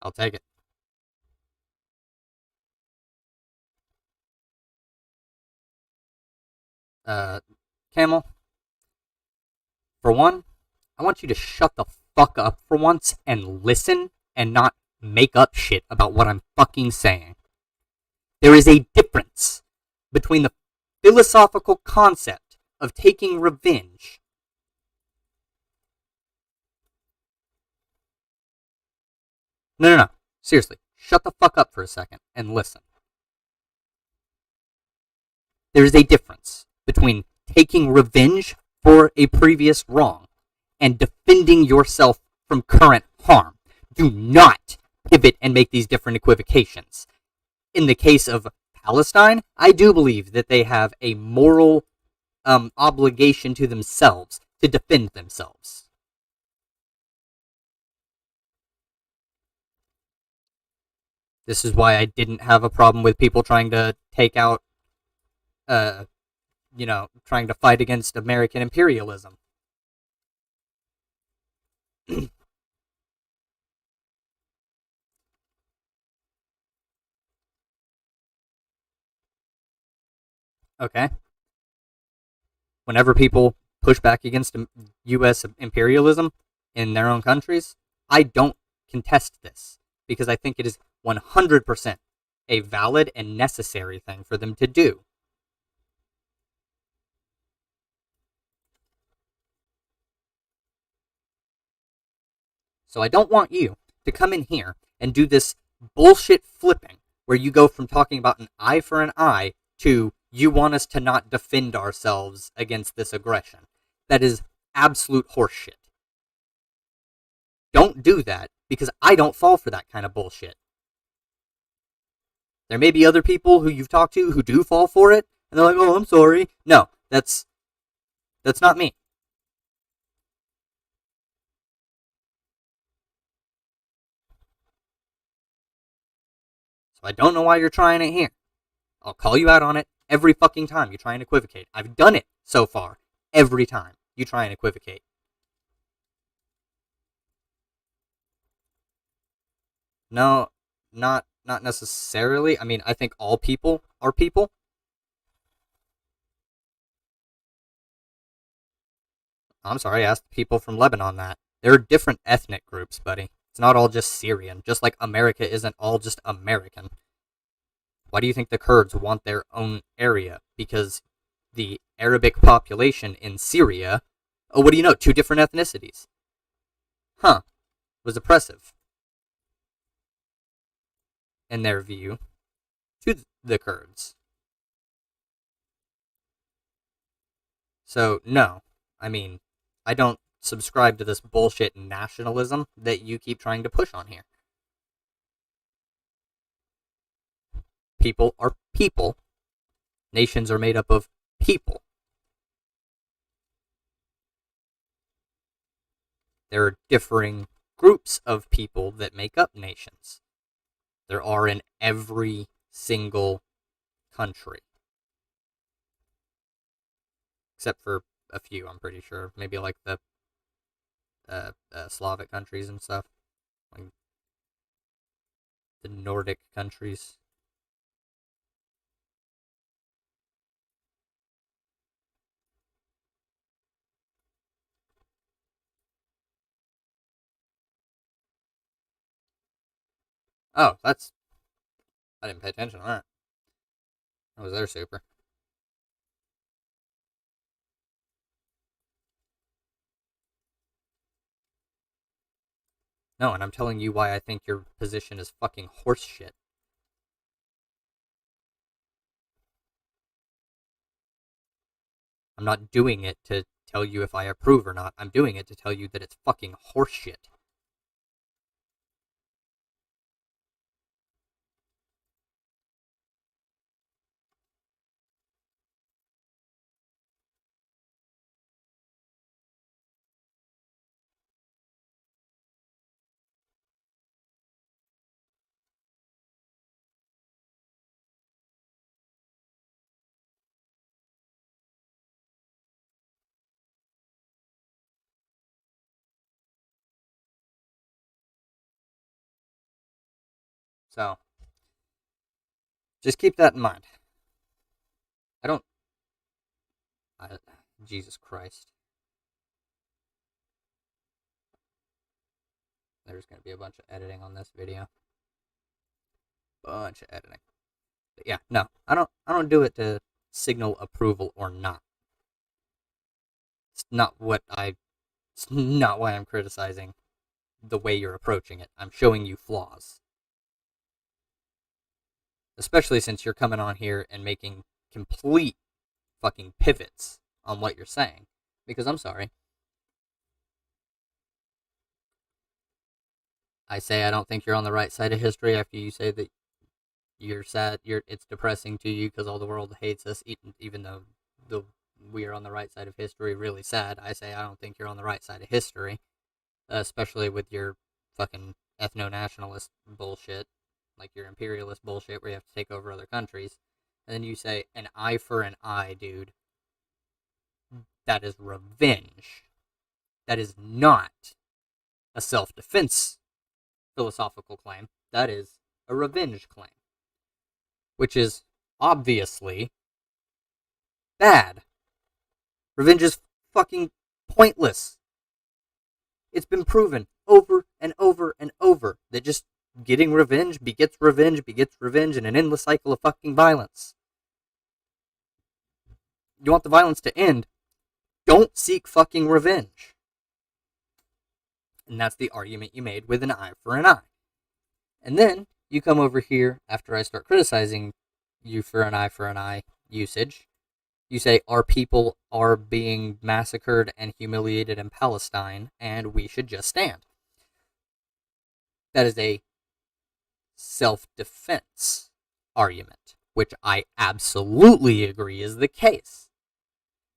I'll take it. Camel, for one, I want you to shut the fuck up for once and listen and not make up shit about what I'm fucking saying. There is a difference between the philosophical concept of taking revenge. No. Seriously, shut the fuck up for a second and listen. There is a difference between taking revenge for a previous wrong and defending yourself from current harm. Do not pivot and make these different equivocations. In the case of Palestine, I do believe that they have a moral obligation to themselves to defend themselves. This is why I didn't have a problem with people trying to take out, trying to fight against American imperialism. Okay? Whenever people push back against U.S. imperialism in their own countries, I don't contest this because I think it is 100% a valid and necessary thing for them to do. So I don't want you to come in here and do this bullshit flipping where you go from talking about an eye for an eye to you want us to not defend ourselves against this aggression. That is absolute horseshit. Don't do that because I don't fall for that kind of bullshit. There may be other people who you've talked to who do fall for it, and they're like, "Oh, I'm sorry." No, that's not me. So I don't know why you're trying it here. I'll call you out on it every fucking time you try and equivocate. I've done it so far every time you try and equivocate. No, not necessarily. I mean, I think all people are people. I'm sorry, I asked people from Lebanon that. There are different ethnic groups, buddy. It's not all just Syrian, just like America isn't all just American. Why do you think the Kurds want their own area? Because the Arabic population in Syria, oh, what do you know? 2 different ethnicities. Huh. Was oppressive, in their view, to the Kurds. So, no. I mean, I don't subscribe to this bullshit nationalism that you keep trying to push on here. People are people. Nations are made up of people. There are differing groups of people that make up nations. There are in every single country. Except for a few, I'm pretty sure. Maybe like the Slavic countries and stuff. Like the Nordic countries. Oh, that's... I didn't pay attention to that. That was their super. No, and I'm telling you why I think your position is fucking horseshit. I'm not doing it to tell you if I approve or not. I'm doing it to tell you that it's fucking horseshit. So, just keep that in mind. I don't... Jesus Christ. There's going to be a bunch of editing on this video. Bunch of editing. But yeah, no. I don't do it to signal approval or not. It's not why I'm criticizing the way you're approaching it. I'm showing you flaws. Especially since you're coming on here and making complete fucking pivots on what you're saying. Because I'm sorry. I say I don't think you're on the right side of history after you say that you're sad. It's depressing to you because all the world hates us, even though the we are on the right side of history. Really sad. I say I don't think you're on the right side of history, especially with your fucking ethno-nationalist bullshit, like your imperialist bullshit where you have to take over other countries. And then you say an eye for an eye, dude. That is revenge. That is not a self-defense philosophical claim. That is a revenge claim, which is obviously bad. Revenge is fucking pointless. It's been proven over and over and over that just getting revenge begets revenge begets revenge in an endless cycle of fucking violence. You want the violence to end? Don't seek fucking revenge. And that's the argument you made with an eye for an eye. And then you come over here after I start criticizing you for an eye usage. You say our people are being massacred and humiliated in Palestine, and we should just stand. That is a self-defense argument, which I absolutely agree is the case.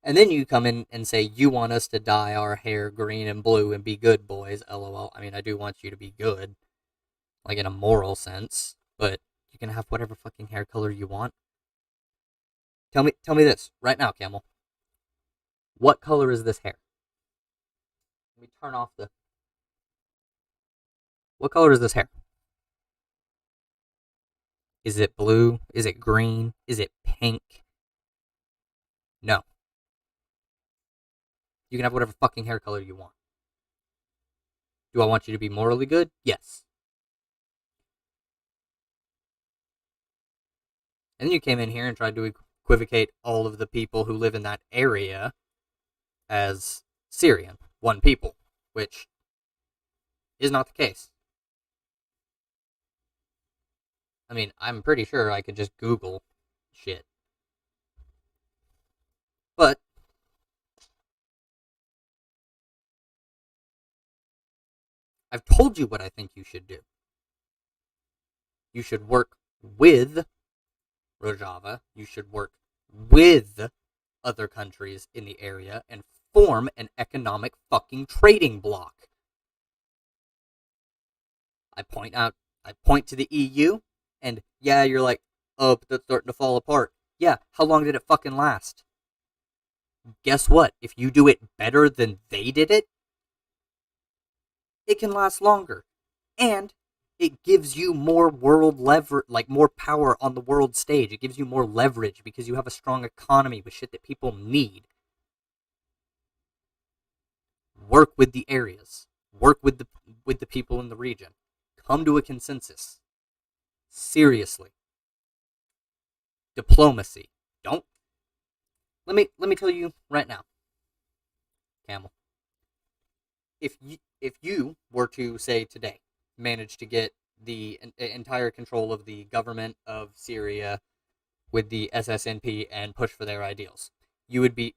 And then you come in and say you want us to dye our hair green and blue and be good boys, lol. I mean, I do want you to be good, like in a moral sense, but you can have whatever fucking hair color you want. Tell me this right now, Camel. What color is this hair? Let me turn off the. What color is this hair? Is it blue? Is it green? Is it pink? No. You can have whatever fucking hair color you want. Do I want you to be morally good? Yes. And then you came in here and tried to equivocate all of the people who live in that area as Syrian, one people, which is not the case. I mean, I'm pretty sure I could just Google shit. But I've told you what I think you should do. You should work with Rojava. You should work with other countries in the area and form an economic fucking trading bloc. I point to the EU, and yeah, you're like, oh, but that's starting to fall apart. Yeah, how long did it fucking last? Guess what? If you do it better than they did it can last longer. And it gives you more world more power on the world stage. It gives you more leverage because you have a strong economy with shit that people need. Work with the areas. Work with the people in the region. Come to a consensus. Seriously. Diplomacy. Don't. Let me tell you right now, Camel. If you were to say today manage to get the entire control of the government of Syria with the SSNP and push for their ideals, you would be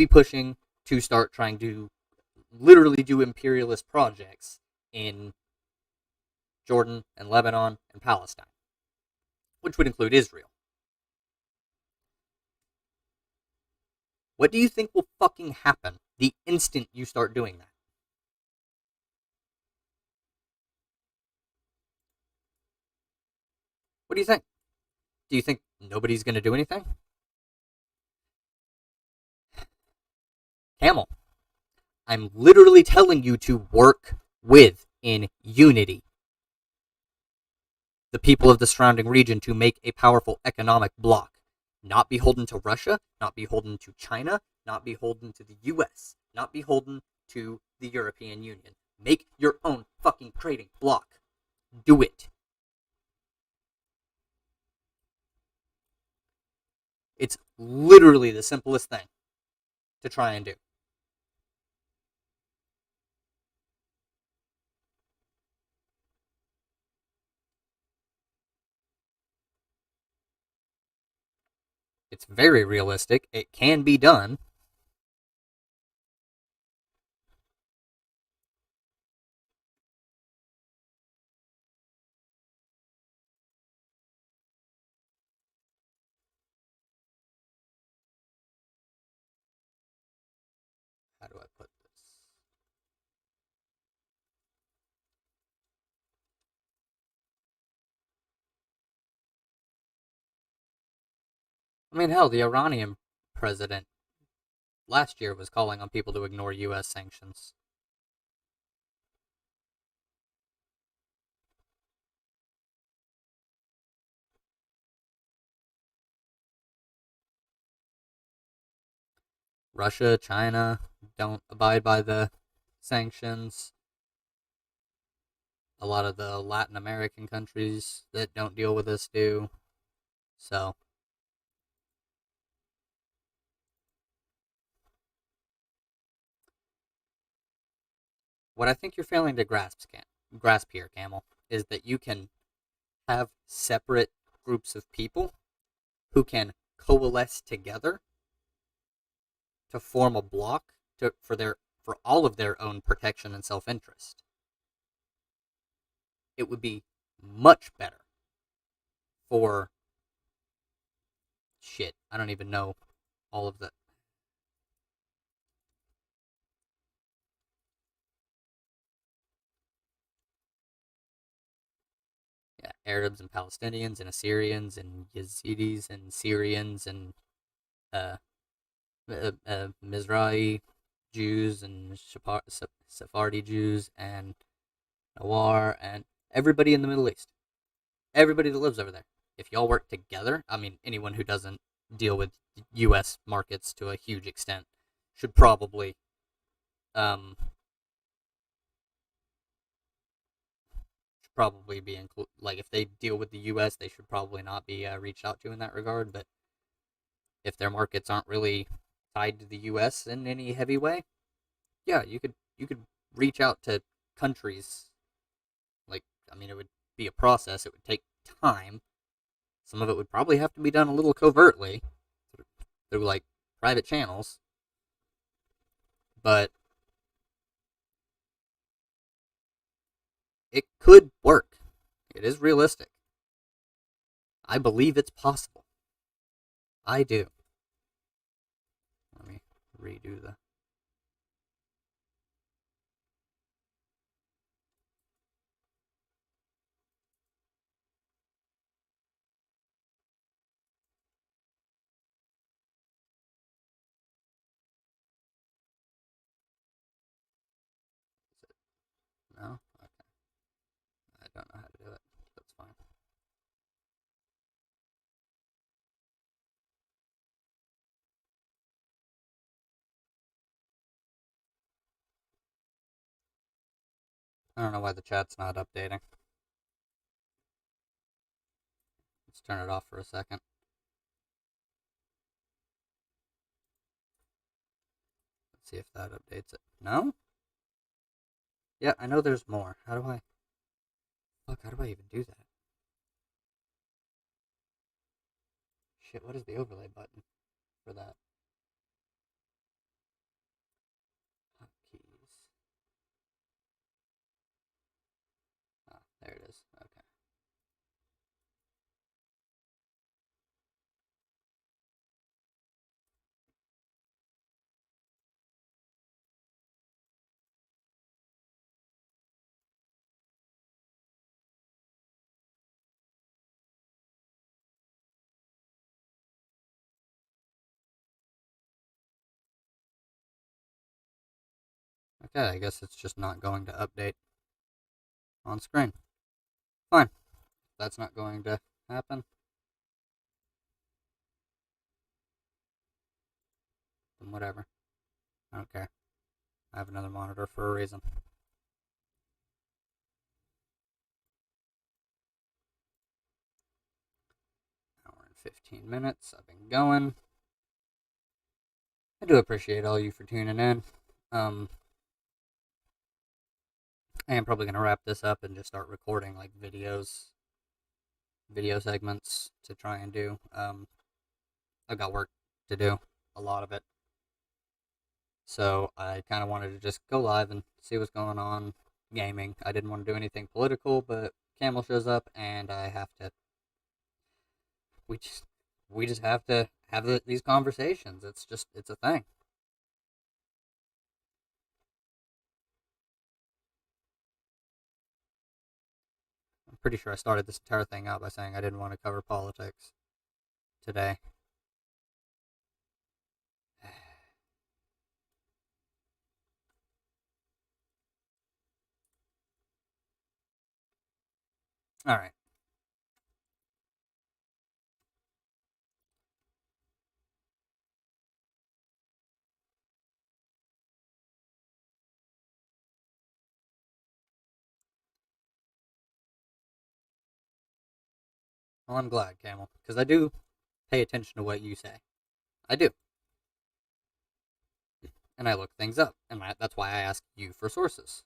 pushing to start trying to literally do imperialist projects in Jordan and Lebanon and Palestine, which would include Israel. What do you think will fucking happen the instant you start doing that? What do you think? Do you think nobody's going to do anything? Camel, I'm literally telling you to work with, in unity, the people of the surrounding region to make a powerful economic bloc. Not beholden to Russia, not beholden to China, not beholden to the US, not beholden to the European Union. Make your own fucking trading bloc. Do it. It's literally the simplest thing to try and do. It's very realistic. It can be done. I mean, hell, the Iranian president last year was calling on people to ignore U.S. sanctions. Russia, China don't abide by the sanctions. A lot of the Latin American countries that don't deal with this do. So, what I think you're failing to grasp here, Camel, is that you can have separate groups of people who can coalesce together to form a block for all of their own protection and self-interest. It would be much better for shit. I don't even know all of the yeah, Arabs and Palestinians and Assyrians and Yazidis and Syrians and uh, Mizrahi Jews and Sephardi Jews and Nawar and everybody in the Middle East. Everybody that lives over there. If y'all work together, I mean, anyone who doesn't deal with U.S. markets to a huge extent should probably um, be included. Like, if they deal with the U.S., they should probably not be reached out to in that regard. But if their markets aren't really tied to the U.S. in any heavy way, yeah, you could reach out to countries. Like, I mean, it would be a process. It would take time. Some of it would probably have to be done a little covertly through like private channels, but it could work. It is realistic. I believe it's possible. I do. Let me redo the. No? Okay. I don't know how to do it. That's fine. I don't know why the chat's not updating. Let's turn it off for a second. Let's see if that updates it. No? Yeah, I know there's more. How do I. Fuck, how do I even do that? Shit, what is the overlay button for that? Hotkeys. Ah, there it is. Okay. Okay, I guess it's just not going to update on screen. Fine. That's not going to happen. Then whatever. I don't care. I have another monitor for a reason. Hour and 15 minutes. I've been going. I do appreciate all you for tuning in. I am probably going to wrap this up and just start recording like video segments to try and do. I've got work to do, a lot of it. So I kind of wanted to just go live and see what's going on gaming. I didn't want to do anything political, but Camel shows up and I have to. We just we just have to have these conversations. It's a thing. I'm pretty sure I started this entire thing out by saying I didn't want to cover politics today. All right. Well, I'm glad, Camel, because I do pay attention to what you say. I do, and I look things up, and that's why I ask you for sources.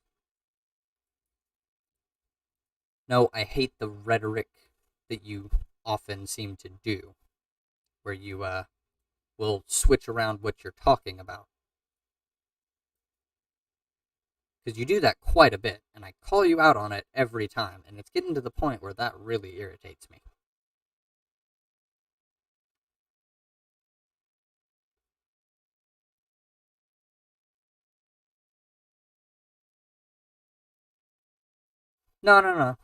No, I hate the rhetoric that you often seem to do, where you will switch around what you're talking about. Because you do that quite a bit, and I call you out on it every time, and it's getting to the point where that really irritates me. No, no, no.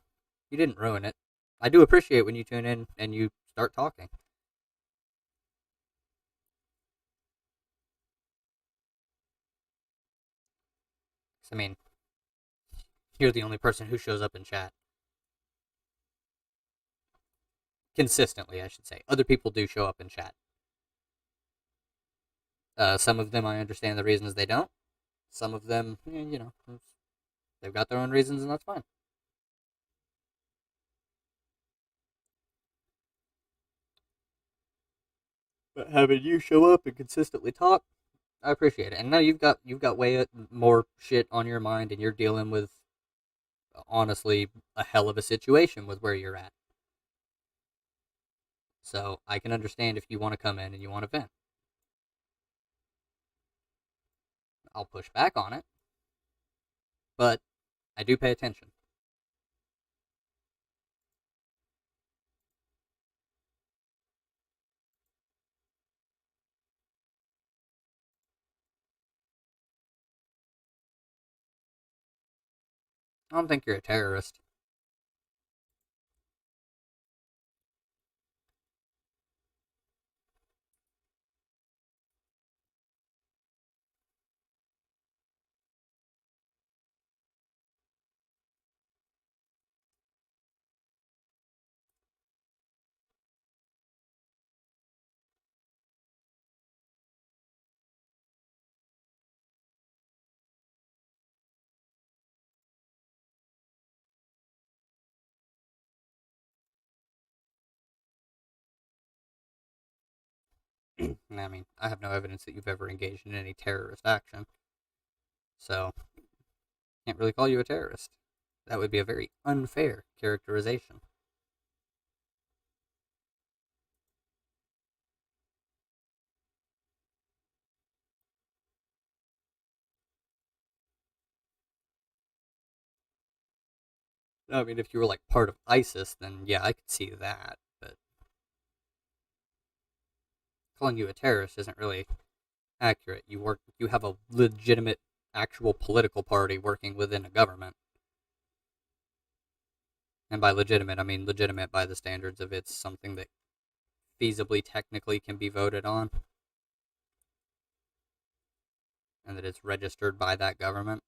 You didn't ruin it. I do appreciate when you tune in and you start talking. 'Cause, I mean, you're the only person who shows up in chat. Consistently, I should say. Other people do show up in chat. Some of them I understand the reasons they don't. Some of them, they've got their own reasons, and that's fine. But having you show up and consistently talk, I appreciate it. And now you've got way more shit on your mind, and you're dealing with honestly a hell of a situation with where you're at. So I can understand if you want to come in and you want to vent. I'll push back on it, but I do pay attention. I don't think you're a terrorist. I mean, I have no evidence that you've ever engaged in any terrorist action, so can't really call you a terrorist. That would be a very unfair characterization. I mean, if you were like part of ISIS, then yeah, I could see that. But calling you a terrorist isn't really accurate. You have a legitimate, actual political party working within a government, and by legitimate, I mean legitimate by the standards of it's something that feasibly, technically can be voted on, and that it's registered by that government,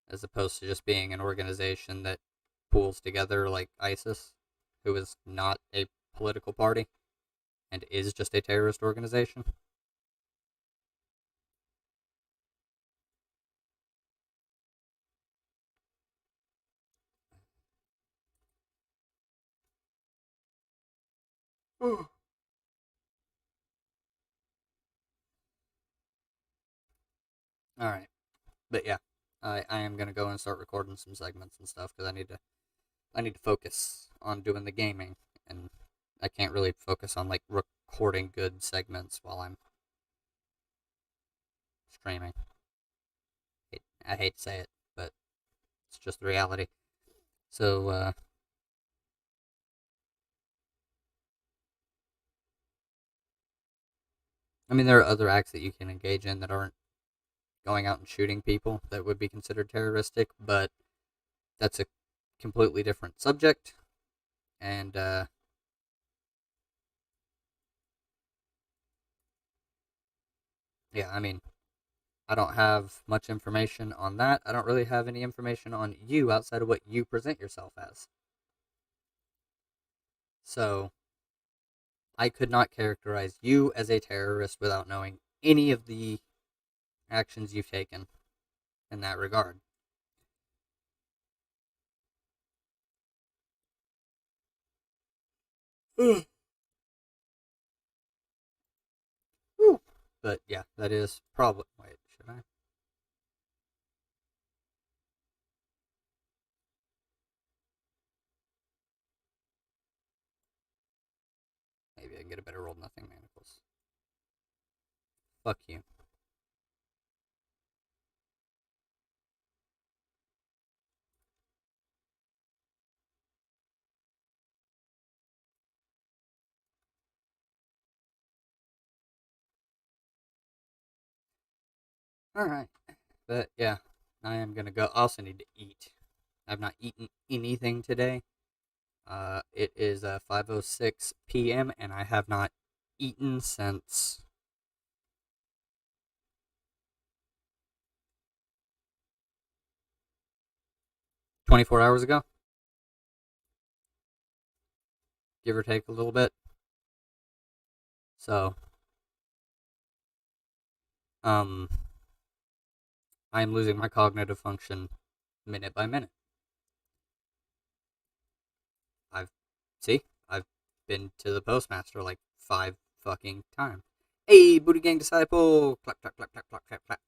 as opposed to just being an organization that pools together like ISIS, who is not a political party and is just a terrorist organization. All right, but yeah, I am gonna go and start recording some segments and stuff because I need to focus on doing the gaming, and I can't really focus on like recording good segments while I'm streaming. I hate to say it, but it's just the reality. So I mean, there are other acts that you can engage in that aren't going out and shooting people that would be considered terroristic, but that's a completely different subject. And yeah, I mean, I don't have much information on that. I don't really have any information on you outside of what you present yourself as. So I could not characterize you as a terrorist without knowing any of the actions you've taken in that regard. But yeah, that is probably. Wait, should I? Maybe I can get a better roll than nothing manacles. Fuck you. Alright. But yeah, I am gonna go. I also need to eat. I've not eaten anything today. It is 5:06 p.m. and I have not eaten since 24 hours ago, give or take a little bit. So, um, I am losing my cognitive function minute by minute. I've see, I've been to the postmaster like 5 fucking times. Hey, booty gang disciple! Clap, clap, clap, clap, clap, clap, clap.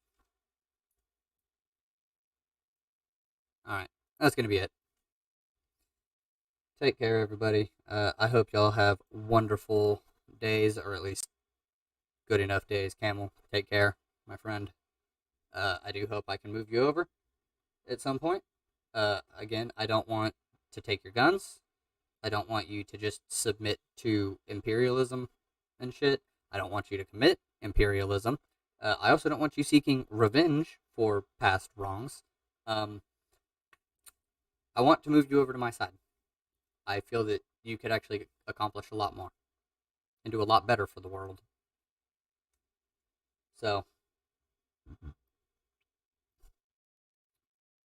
All right, that's gonna be it. Take care, everybody. I hope y'all have wonderful days, or at least good enough days. Camel, take care, my friend. I do hope I can move you over at some point. Again, I don't want to take your guns. I don't want you to just submit to imperialism and shit. I don't want you to commit imperialism. I also don't want you seeking revenge for past wrongs. Um, I want to move you over to my side. I feel that you could actually accomplish a lot more and do a lot better for the world. So,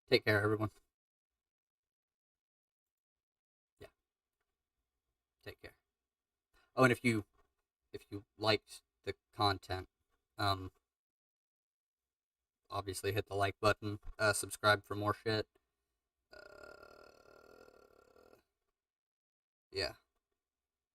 take care, everyone. Yeah, take care. Oh, and if you liked the content, um, obviously hit the like button. Subscribe for more shit. Yeah.